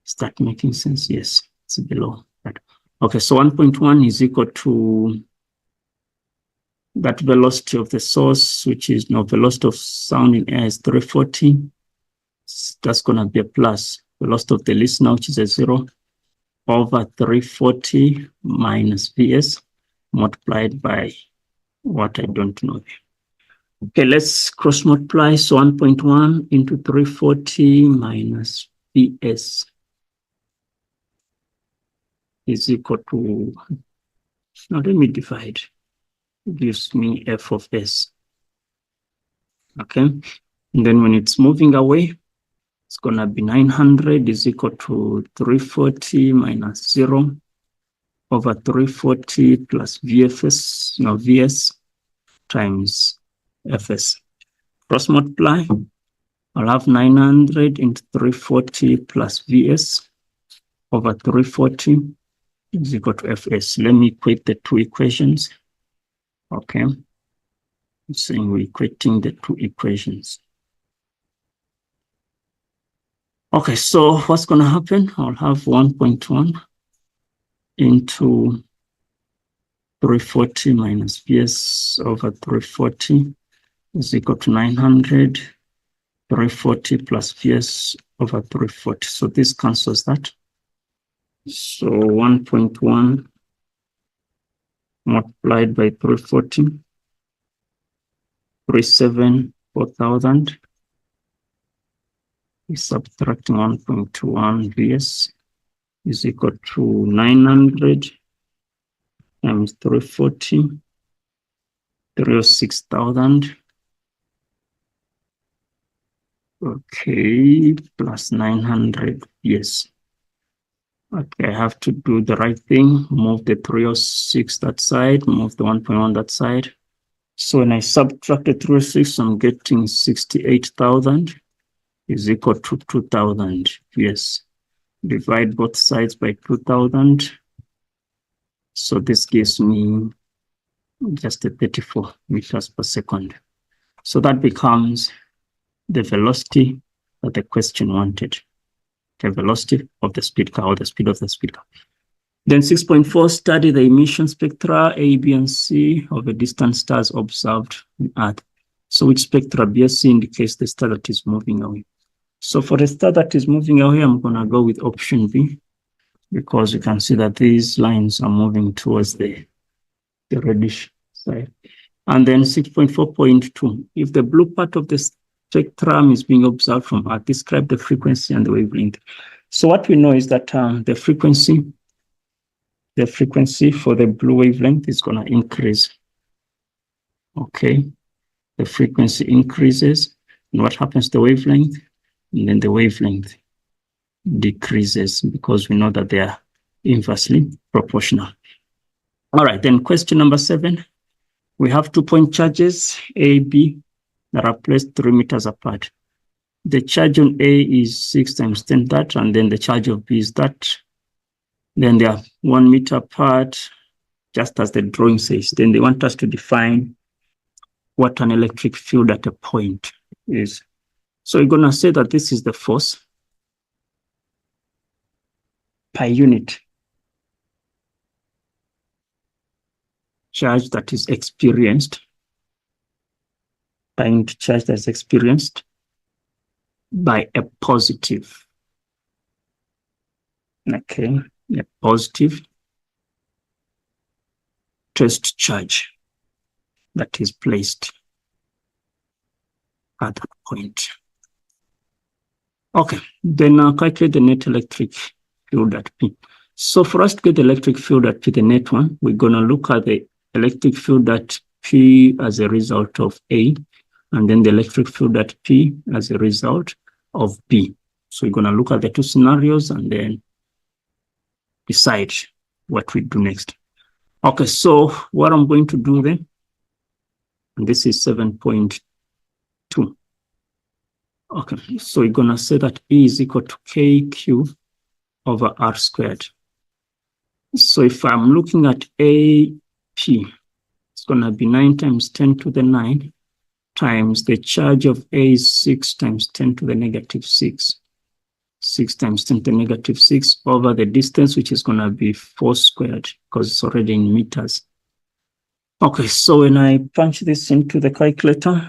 Is that making sense? Yes, it's below that. Okay, so 1.1 is equal to that velocity of the source, which is no velocity of sound in air is 340. That's going to be a plus. Velocity of the listener, which is a 0, over 340 minus Vs multiplied by what I don't know. Okay, let's cross multiply. So 1.1 into 340 minus Vs is equal to, now let me divide. It gives me f of s. Okay, and then when it's moving away, it's going to be 900 is equal to 340 minus 0 over 340 plus VFS, no, Vs times Fs. Cross multiply, I'll have 900 into 340 plus Vs over 340 is equal to Fs. Let me equate the two equations. Okay, I'm saying we're equating the two equations. Okay, so what's going to happen? I'll have 1.1 into 340 minus Vs over 340 is equal to 900, 340 plus Vs over 340. So this cancels that. So 1.1 multiplied by 340, 374,000. We're subtracting 1.21 Vs is equal to 900 times 340, 306,000. Okay, plus 900, yes. Okay, I have to do the right thing, move the 306 that side, move the 1.1 that side. So when I subtract the 306, I'm getting 68,000 is equal to 2,000, yes. Divide both sides by 2,000. So this gives me just a 34 meters per second. So that becomes the velocity that the question wanted. The velocity of the speed car, or the speed of the speed car. Then 6.4, study the emission spectra A, B, and C of the distant stars observed on Earth. So which spectra B, and C indicates the star that is moving away? So for the star that is moving away, I'm going to go with option B, because you can see that these lines are moving towards the reddish side. And then 6.4.2, if the blue part of the spectrum is being observed from Earth, describe the frequency and the wavelength. So what we know is that the frequency for the blue wavelength is going to increase. Okay, the frequency increases, and what happens to the wavelength? And then the wavelength decreases, because we know that they are inversely proportional. All right, then question number 7. We have 2-point charges, A, B, that are placed 3 meters apart. The charge on A is 6 times 10 that, and then the charge of B is that. Then they are 1 meter apart, just as the drawing says. Then they want us to define what an electric field at a point is. So we're going to say that this is the force per unit charge that is experienced, per unit charge that is experienced by a positive, okay, a positive test charge that is placed at that point. Okay, then calculate the net electric field at P. So for us to get the electric field at P, the net one, we're going to look at the electric field at P as a result of A, and then the electric field at P as a result of B. So we're going to look at the two scenarios and then decide what we do next. Okay, so what I'm going to do then, and this is 7.2. Okay, so we're going to say that E is equal to KQ over R squared. So if I'm looking at AP, it's going to be 9 times 10 to the 9 times the charge of A is 6 times 10 to the negative 6. 6 times 10 to the negative 6 over the distance, which is going to be 4 squared, because it's already in meters. Okay, so when I punch this into the calculator,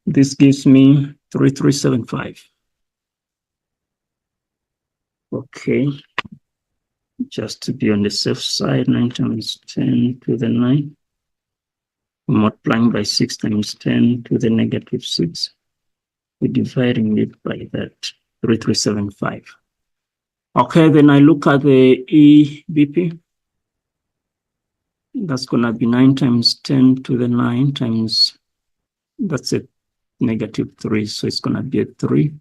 this gives me 3375. Okay, just to be on the safe side, 9 times 10 to the 9, multiplying by 6 times 10 to the negative 6. We're dividing it by that, 3375. Okay, then I look at the EBP. That's going to be 9 times 10 to the 9 times, that's a negative 3. So it's going to be a 3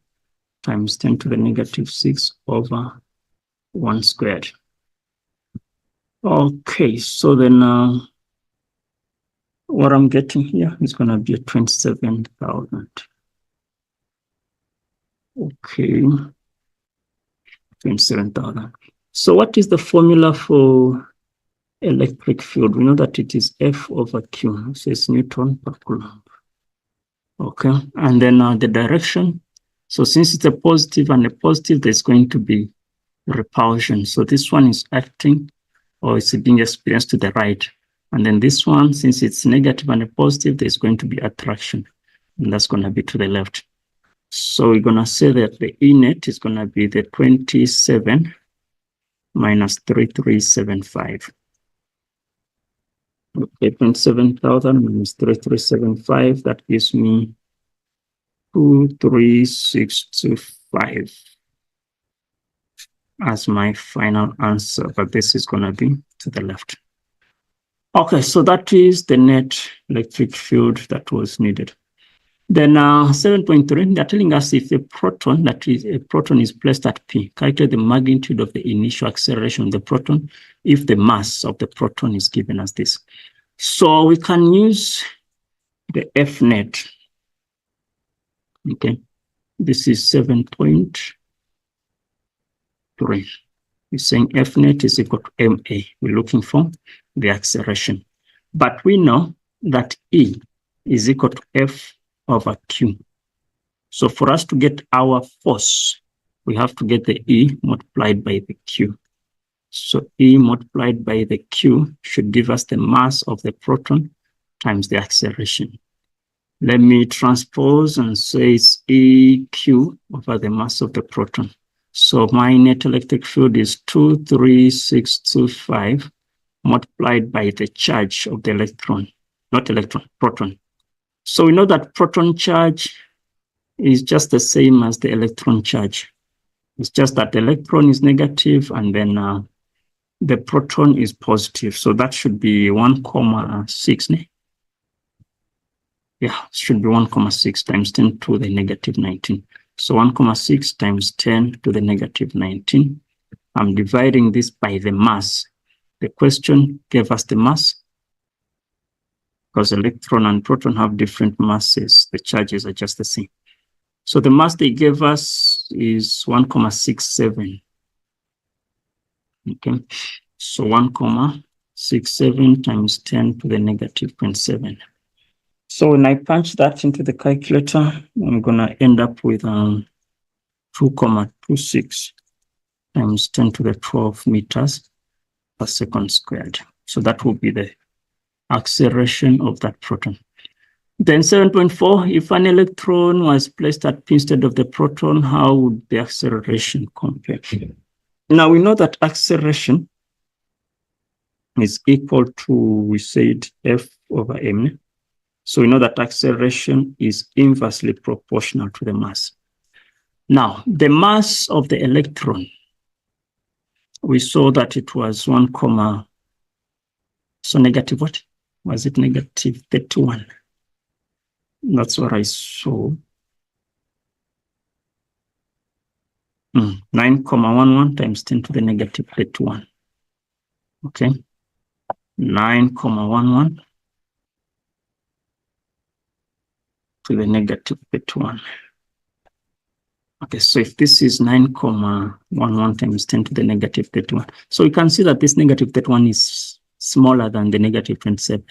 times 10 to the negative 6 over 1 squared. Okay, so then what I'm getting here is going to be a 27,000. Okay, 27,000. So what is the formula for electric field? We know that it is F over Q, so it's Newton per Coulomb. Okay, and then the direction. So since it's a positive and a positive, there's going to be repulsion. So this one is acting, or it's being experienced to the right. And then this one, since it's negative and a positive, there's going to be attraction. And that's going to be to the left. So we're going to say that the E net is going to be the 27 minus 3375. Okay, 27,000 minus 3375, that gives me 23625 as my final answer, but this is going to be to the left. Okay, so that is the net electric field that was needed. Then 7.3, they're telling us if a proton, that is a proton is placed at P, calculate the magnitude of the initial acceleration of the proton if the mass of the proton is given as this. So we can use the F net. Okay, this is 7.3. We're saying F net is equal to MA. We're looking for the acceleration. But we know that E is equal to F over Q. So for us to get our force, we have to get the E multiplied by the Q. So E multiplied by the Q should give us the mass of the proton times the acceleration. Let me transpose and say it's EQ over the mass of the proton. So my net electric field is 23625 multiplied by the charge of the electron, not electron, proton. So we know that proton charge is just the same as the electron charge. It's just that the electron is negative and then the proton is positive. So that should be 1,6. Yeah, it should be 1,6 times 10 to the negative 19. So 1,6 times 10 to the negative 19. I'm dividing this by the mass. The question gave us the mass because electron and proton have different masses. The charges are just the same. So the mass they gave us is 1,67. Okay, so 1,67 times 10 to the negative 0.7. So when I punch that into the calculator, I'm going to end up with 2,26 times 10 to the 12 meters per second squared. So that will be the acceleration of that proton. Then 7.4, if an electron was placed at P instead of the proton, how would the acceleration compare? Now we know that acceleration is equal to, we said, F over m. So we know that acceleration is inversely proportional to the mass. Now, the mass of the electron, we saw that it was 1, so negative what? Was it negative 31? That's what I saw. 9,11 times 10 to the negative 31. Okay. 9,11 to the negative 31. Okay, so if this is 9,11 times 10 to the negative 31, so we can see that this negative 31 is smaller than the negative 27.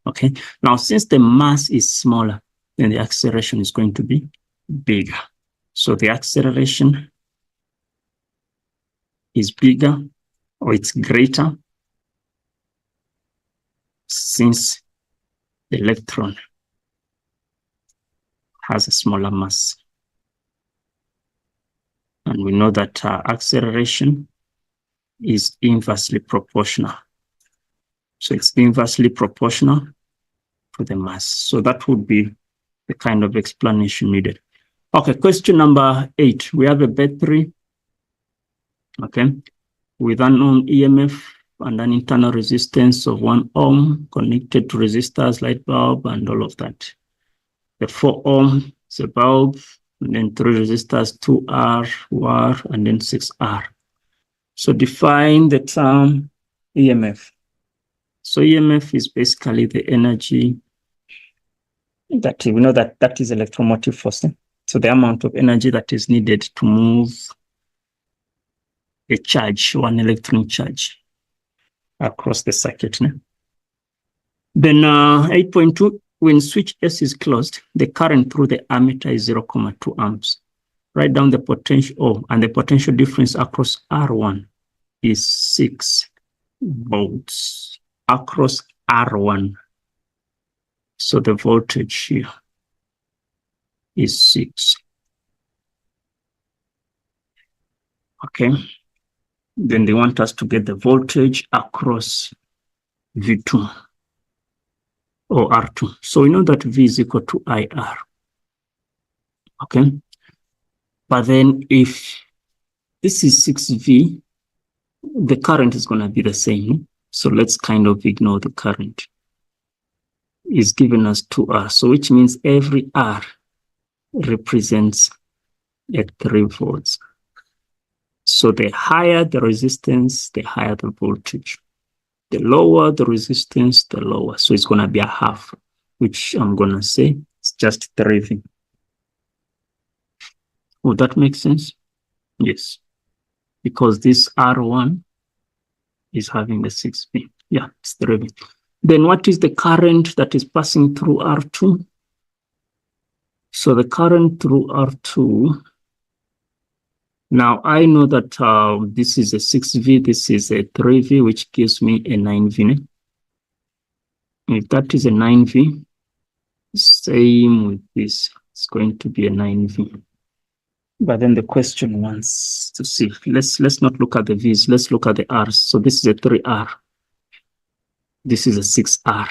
Okay, now since the mass is smaller, then the acceleration is going to be bigger. So the acceleration is bigger, or it's greater since the electron has a smaller mass. And we know that acceleration is inversely proportional. So it's inversely proportional to the mass. So that would be the kind of explanation needed. Okay, question number 8. We have a battery, okay, with an unknown EMF and an internal resistance of 1 ohm connected to resistors, light bulb, and all of that. The 4 ohm is a bulb, and then 3 resistors, 2R, R, and then 6R. So define the term EMF. So EMF is basically the energy that we know that is electromotive force. So the amount of energy that is needed to move a charge, one electron charge, across the circuit. Then 8.2, when switch S is closed, the current through the ammeter is 0.2 amps. Write down the potential, and the potential difference across R1 is 6 volts across R1. So the voltage here is 6. Okay. Then they want us to get the voltage across V2 or R2. So we know that V is equal to IR. Okay. But then if this is 6V, the current is going to be the same. So let's kind of ignore the current. Is given as 2R. So which means every R represents a 3 volts. So the higher the resistance, the higher the voltage. The lower the resistance, the lower. So it's going to be a half, which I'm going to say it's just 3V. Would that make sense? Yes. Because this R1 is having the 6V. Yeah, it's 3V. Then what is the current that is passing through R2? So the current through R2, now I know that this is a 6V, this is a 3V, which gives me a 9V. If that is a 9V, same with this, it's going to be a 9V. But then the question wants to see, let's not look at the V's, let's look at the R's. So this is a 3R. This is a 6R.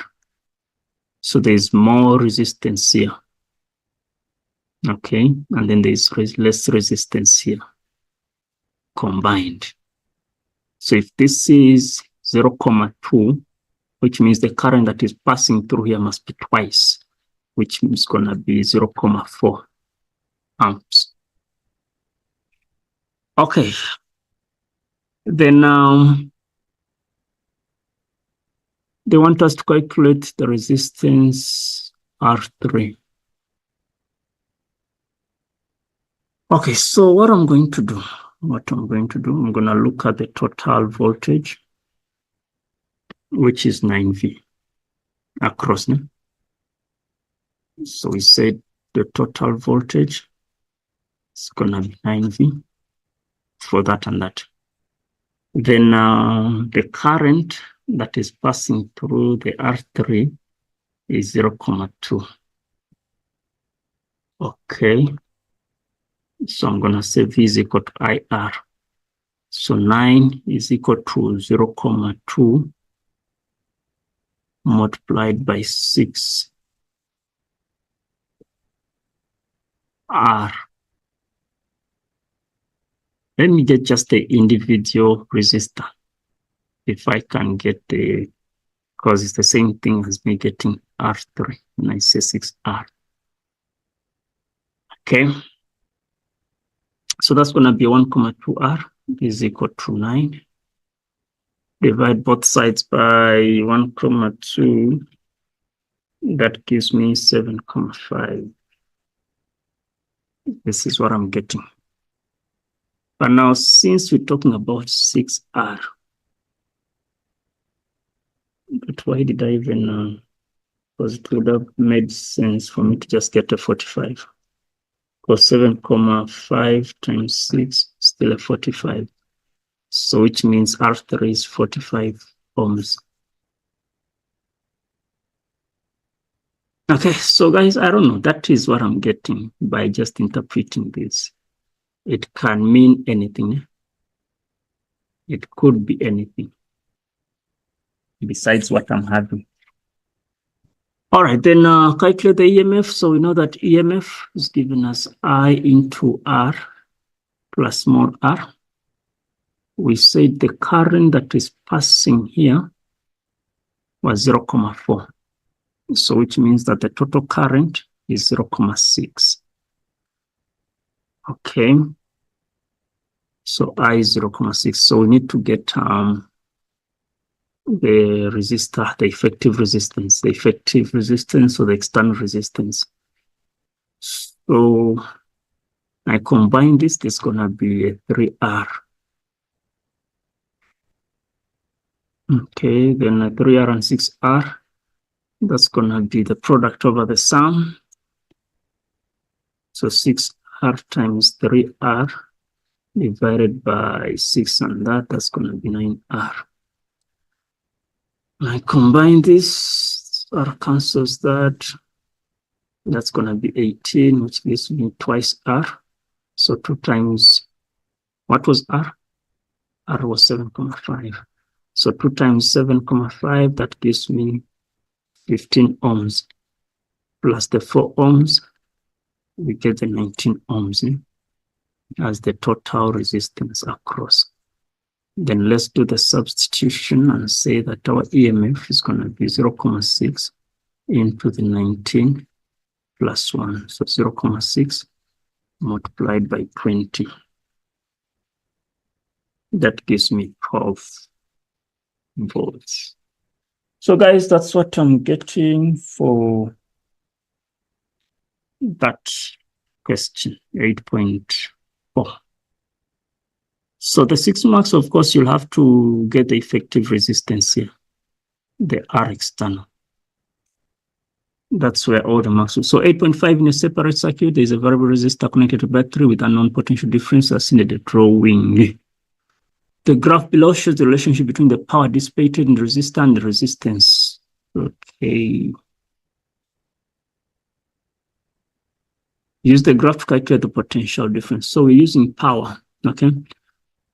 So there's more resistance here. Okay, and then there's less resistance here combined. So if this is 0.2, which means the current that is passing through here must be twice, which is going to be 0.4 amps. Okay, then they want us to calculate the resistance R3. Okay, so what I'm going to do, I'm going to look at the total voltage, which is 9V across. So we said the total voltage is going to be 9V for that and that. Then the current that is passing through the R3 is 0.2. Okay. So I'm going to say V is equal to IR. So 9 is equal to 0.2 multiplied by 6 R. Let me get just the individual resistor. If I can get the, because it's the same thing as me getting R3 when I say 6R. Okay. So that's going to be 1.2R is equal to 9. Divide both sides by 1.2. That gives me 7.5. This is what I'm getting. But now, since we're talking about 6R, but why did I even, because it would have made sense for me to just get a 45. Because 7.5 times 6 still a 45. So which means R3 is 45 ohms. Okay, so guys, I don't know. That is what I'm getting by just interpreting this. It can mean anything. It could be anything besides what I'm having. All right, then calculate the EMF. So we know that EMF is given as I into R plus small r. We said the current that is passing here was 0.4. So which means that the total current is 0.6. Okay. So I is 0.6. So we need to get the resistor, the effective resistance or the external resistance. So I combine this, there's gonna be a 3R. Okay, then a 3R and 6R. That's gonna be the product over the sum. So 6R times 3R divided by 6 and that's gonna be 9R. I combine this, R cancels that. That's gonna be 18, which gives me twice R. So 2 times, what was R? R was 7.5. So 2 times 7.5, that gives me 15 ohms. Plus the 4 ohms, we get the 19 ohms as the total resistance across. Then let's do the substitution and say that our EMF is going to be 0.6 into the 19 plus 1. So 0.6 multiplied by 20. That gives me 12 volts. So guys, that's what I'm getting for that question, 8.4. So the 6 marks, of course, you'll have to get the effective resistance here, the R external. That's where all the marks are. So 8.5 in a separate circuit, there's a variable resistor connected to battery with unknown potential difference as seen in the drawing. The graph below shows the relationship between the power dissipated in the resistor and the resistance. Okay. Use the graph to calculate the potential difference. So we're using power, okay?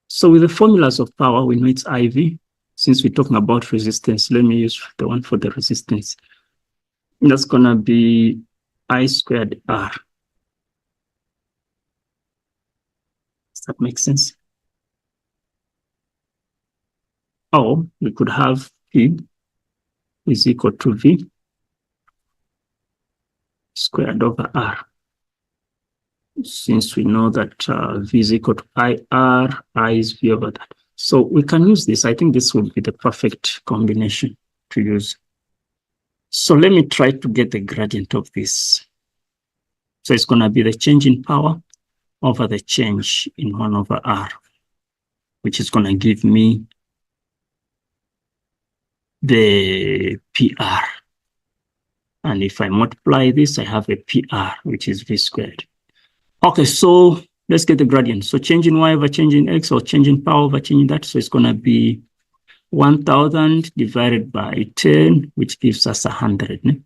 So with the formulas of power, we know it's IV. Since we're talking about resistance, let me use the one for the resistance. That's gonna be I squared R. Does that make sense? Or we could have P is equal to V squared over R. Since we know that V is equal to IR, I is V over that. So we can use this. I think this would be the perfect combination to use. So let me try to get the gradient of this. So it's going to be the change in power over the change in 1 over R, which is going to give me the PR. And if I multiply this, I have a PR, which is V squared. Okay, so let's get the gradient. So change in Y over change in X, or change in power over change in that. So it's going to be 1000 divided by 10, which gives us 100. Ne?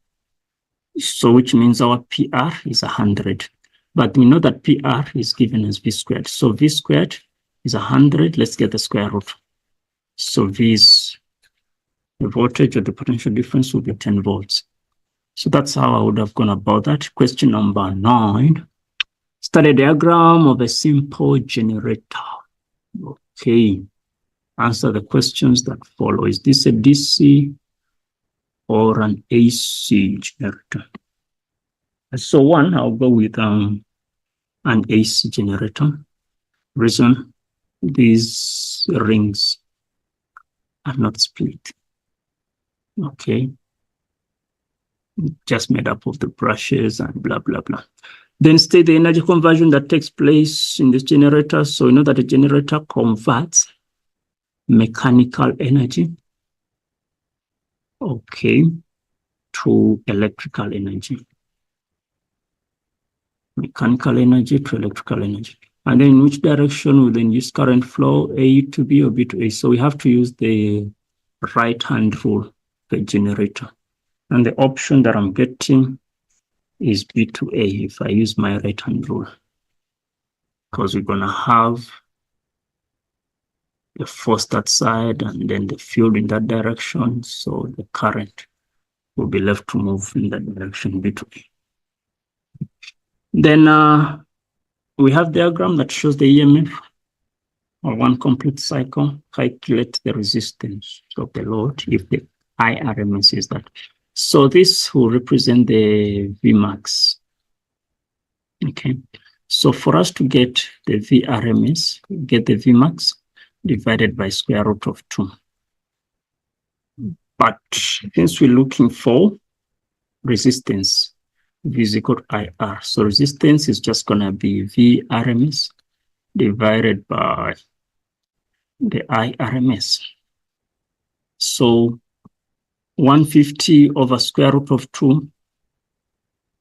So which means our PR is 100. But we know that PR is given as V squared. So V squared is 100. Let's get the square root. So V is the voltage or the potential difference will be 10 volts. So that's how I would have gone about that. Question number 9. Study a diagram of a simple generator. Okay. Answer the questions that follow. Is this a DC or an AC generator? So one, I'll go with an AC generator. Reason, these rings are not split. Okay. Just made up of the brushes and blah, blah, blah. Then state the energy conversion that takes place in this generator. So we know that a generator converts mechanical energy, okay, to electrical energy. Mechanical energy to electrical energy. And then in which direction will then use current flow, A to B or B to A? So we have to use the right-hand rule, the generator. And the option that I'm getting is B2A if I use my right-hand rule, because we're going to have the force that side and then the field in that direction. So the current will be left to move in that direction, B2A. Then we have diagram that shows the EMF or one complete cycle. Calculate the resistance of the load if the IRMS is that. So this will represent the Vmax. Okay. So for us to get the VRMS, get the Vmax divided by square root of 2. But since we're looking for resistance, V is equal to IR. So resistance is just going to be VRMS divided by the IRMS. So 150 over square root of 2,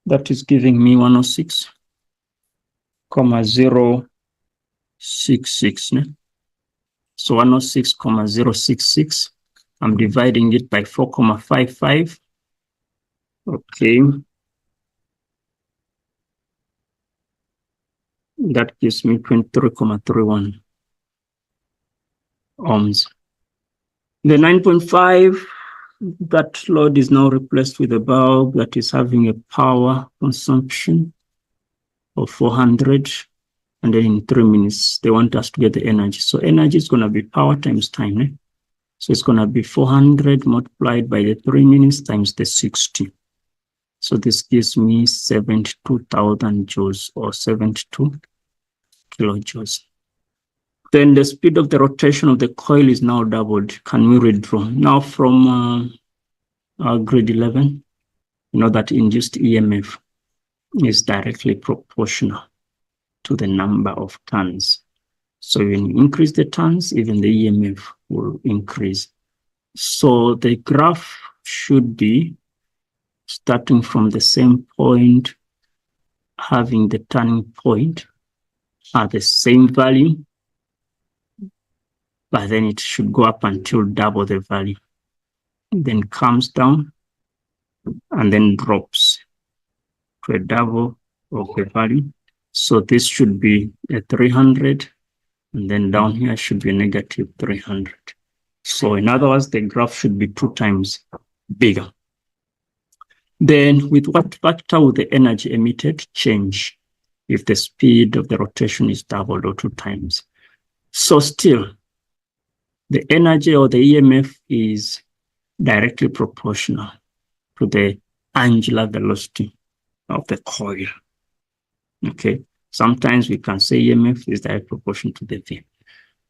that is giving me 106,066. Ne? So 106,066. I'm dividing it by 4,55. Okay. That gives me 23,31 ohms. The 9.5, that load is now replaced with a bulb that is having a power consumption of 400. And then in 3 minutes, they want us to get the energy. So energy is going to be power times time. Ne? So it's going to be 400 multiplied by the 3 minutes times the 60. So this gives me 72,000 joules or 72 kilojoules. Then the speed of the rotation of the coil is now doubled. Can we redraw? Now from grade 11, you know that induced EMF is directly proportional to the number of turns. So when you increase the turns, even the EMF will increase. So the graph should be starting from the same point, having the turning point at the same value, but then it should go up until double the value, then comes down and then drops to a double of the value. So this should be a 300, and then down here should be a negative 300. So in other words, the graph should be 2 times bigger. Then with what factor will the energy emitted change if the speed of the rotation is doubled or 2 times? So still, the energy or the EMF is directly proportional to the angular velocity of the coil. Okay, sometimes we can say EMF is directly proportional to the V.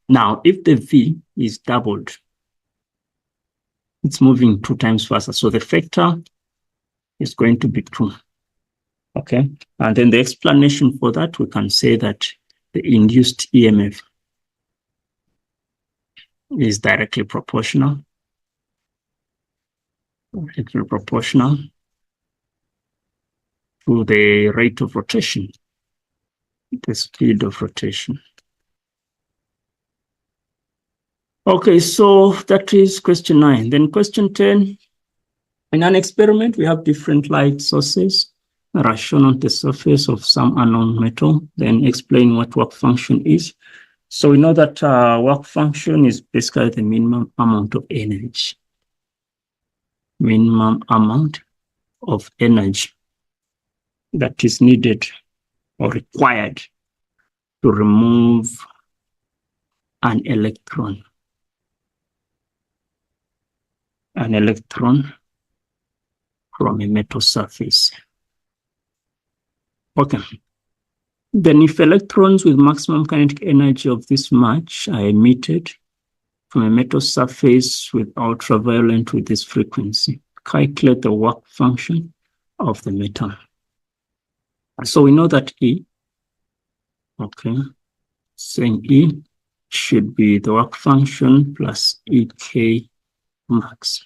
Now, if the V is doubled, it's moving 2 times faster. So the factor is going to be 2. Okay, and then the explanation for that, we can say that the induced EMF is directly proportional to the rate of rotation, the speed of rotation. Okay, so that is question 9. Then question 10, in an experiment, we have different light sources that are shown on the surface of some unknown metal. Then explain what work function is. So we know that work function is basically the minimum amount of energy. Minimum amount of energy that is needed or required to remove an electron. An electron from a metal surface. Okay. Then if electrons with maximum kinetic energy of this much are emitted from a metal surface with ultraviolet with this frequency, calculate the work function of the metal. So we know that E, okay, saying E should be the work function plus EK max.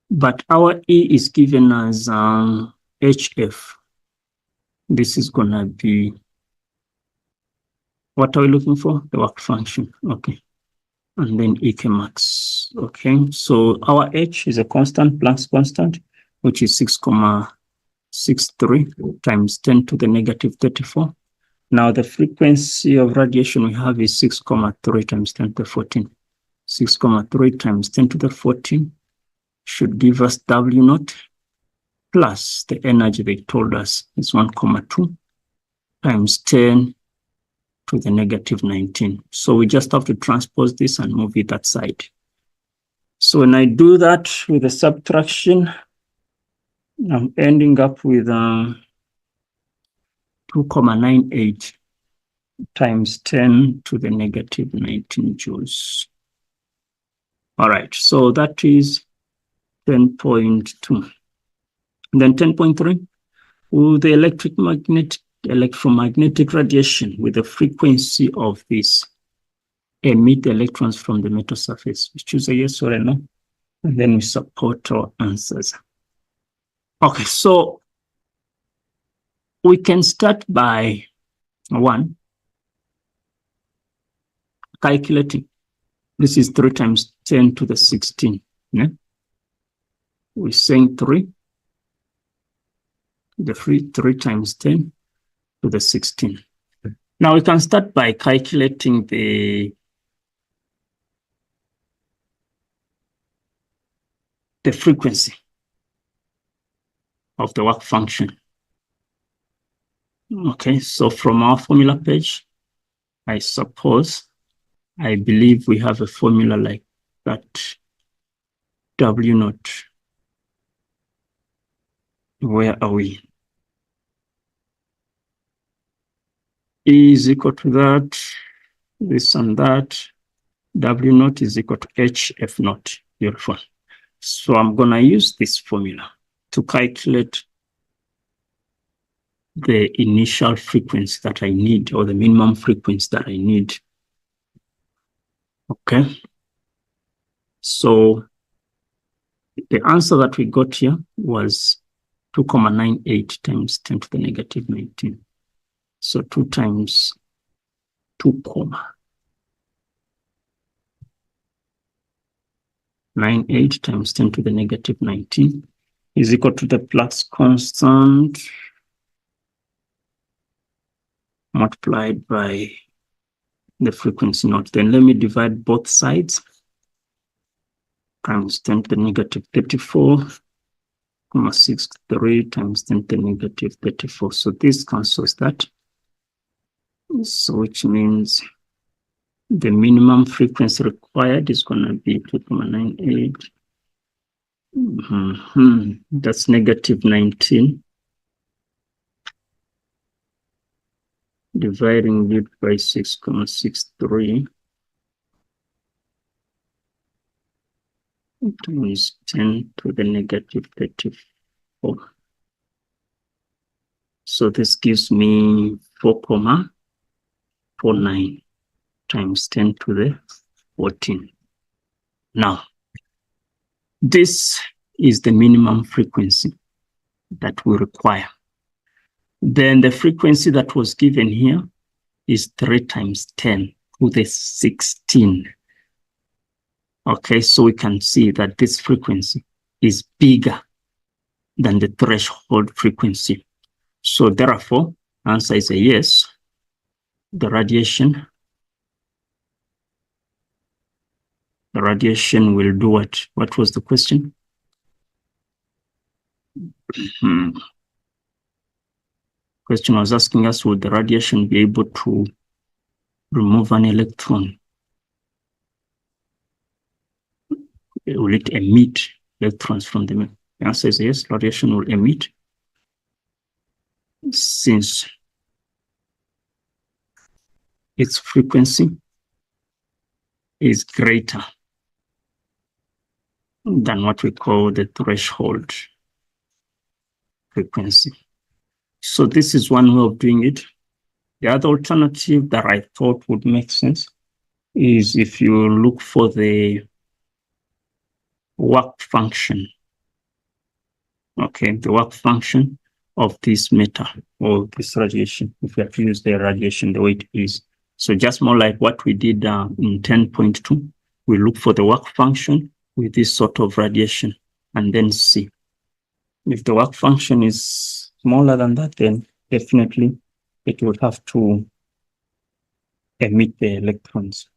But our E is given as HF. This is going to be, what are we looking for? The work function, okay. And then EK max, okay. So our H is a constant, Planck's constant. which is 6,63 times 10 to the negative 34. Now the frequency of radiation we have is 6,3 times 10 to the 14. 6,3 times 10 to the 14 should give us W naught plus the energy they told us is 1,2 times 10 to the negative 19. So we just have to transpose this and move it that side. So when I do that with the subtraction, I'm ending up with 2,98 times 10 to the negative 19 joules. All right, so that is 10.2. Then 10.3, with the electromagnetic radiation with the frequency of this emit electrons from the metal surface. We choose a yes or a no, and then we support our answers. Okay, so we can start by one, calculating. This is 3 times 10 to the 16. Yeah? We're saying 3. The 3 times 10 to the 16. Now we can start by calculating the frequency of the work function. Okay, so from our formula page, I believe we have a formula like that. W naught. Where are we? E is equal to that, this and that. W naught is equal to H F naught. Beautiful. So I'm going to use this formula to calculate the initial frequency that I need, or the minimum frequency that I need. Okay. So the answer that we got here was 2,98 times 10 to the negative 19. So 2 times 2,98 times 10 to the negative 19 is equal to the Planck's constant multiplied by the frequency naught. Then let me divide both sides. Times 10 to the negative 34,63 times 10 to the negative 34. So this cancels that. So which means the minimum frequency required is going to be 2,98. That's negative 19. Dividing it by 6,63 times 10 to the negative 34. So this gives me 4,49 times 10 to the 14. Now, this is the minimum frequency that we require. Then the frequency that was given here is 3 times 10 to the 16. Okay, so we can see that this frequency is bigger than the threshold frequency. So therefore, answer is a yes. The radiation will do what? What was the question? Question was asking us, would the radiation be able to remove an electron? Will it emit electrons from the metal? The answer is yes, radiation will emit, since its frequency is greater than what we call the threshold frequency. So this is one way of doing it. The other alternative that I thought would make sense is if you look for the work function. Okay, the work function of this metal or this radiation, if we have to use the radiation the way it is. So just more like what we did in 10.2, we look for the work function with this sort of radiation and then see If the work function is smaller than that, then definitely it would have to emit the electrons.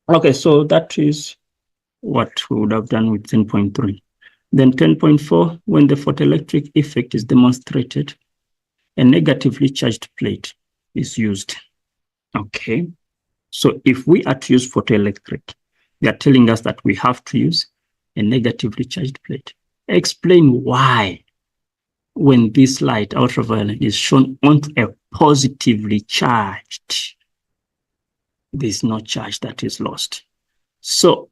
Okay, so that is what we would have done with 10.3. Then 10.4, when the photoelectric effect is demonstrated, a negatively charged plate is used. Okay, so if we are to use photoelectric, they are telling us that we have to use a negatively charged plate. Explain why, when this light, ultraviolet, is shown onto a positively charged, there's no charge that is lost. So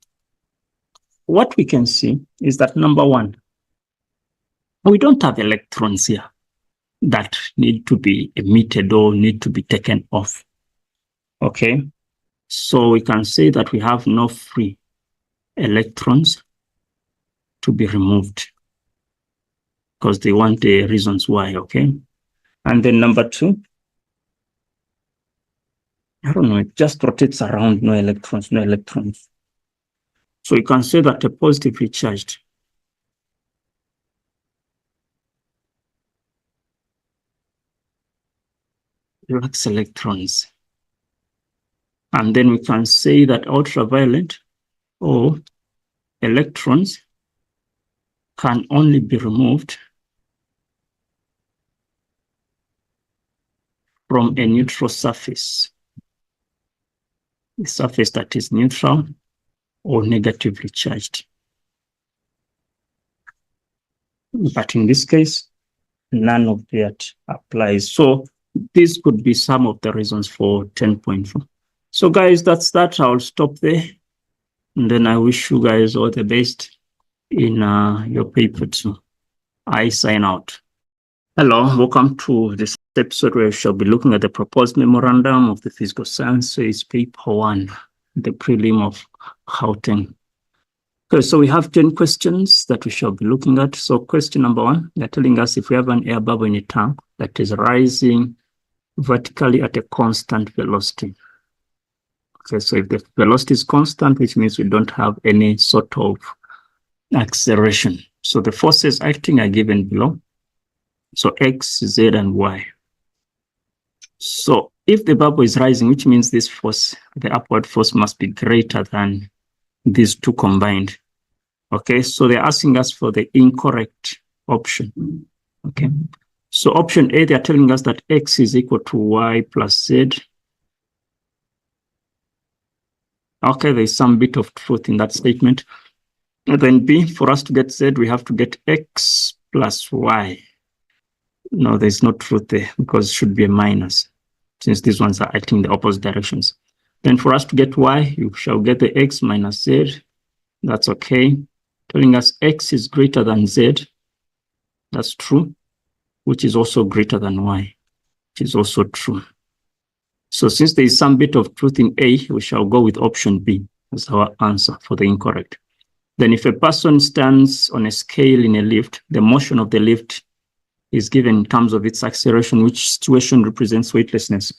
what we can see is that, number one, we don't have electrons here that need to be emitted or need to be taken off. Okay, so we can say that we have no free electrons to be removed because they want the reasons why. Okay, and then number two, I don't know, it just rotates around, no electrons, no electrons. So you can say that a positively charged lacks electrons. And then we can say that ultraviolet or electrons can only be removed from a neutral surface, a surface that is neutral or negatively charged. But in this case, none of that applies. So these could be some of the reasons for 10.4. So guys, that's that. I'll stop there. And then I wish you guys all the best in your paper too. I sign out. Hello, welcome to this episode where we shall be looking at the proposed memorandum of the physical sciences, paper 1, the prelim of GAUTENG. Okay, so we have 10 questions that we shall be looking at. So question number 1, they're telling us if we have an air bubble in a tank that is rising vertically at a constant velocity. Okay, so if the velocity is constant, which means we don't have any sort of acceleration. So the forces acting are given below. So X, Z, and Y. So if the bubble is rising, which means this force, the upward force, must be greater than these two combined. Okay, so they're asking us for the incorrect option. Okay, so option A, they're telling us that X is equal to Y plus Z. Okay, there's some bit of truth in that statement. And then B, for us to get Z, we have to get X plus Y. No, there's no truth there because it should be a minus since these ones are acting in the opposite directions. Then for us to get Y, you shall get the X minus Z. That's okay. Telling us X is greater than Z. That's true, which is also greater than Y, which is also true. So since there is some bit of truth in A, we shall go with option B as our answer for the incorrect. Then if a person stands on a scale in a lift, the motion of the lift is given in terms of its acceleration, which situation represents weightlessness.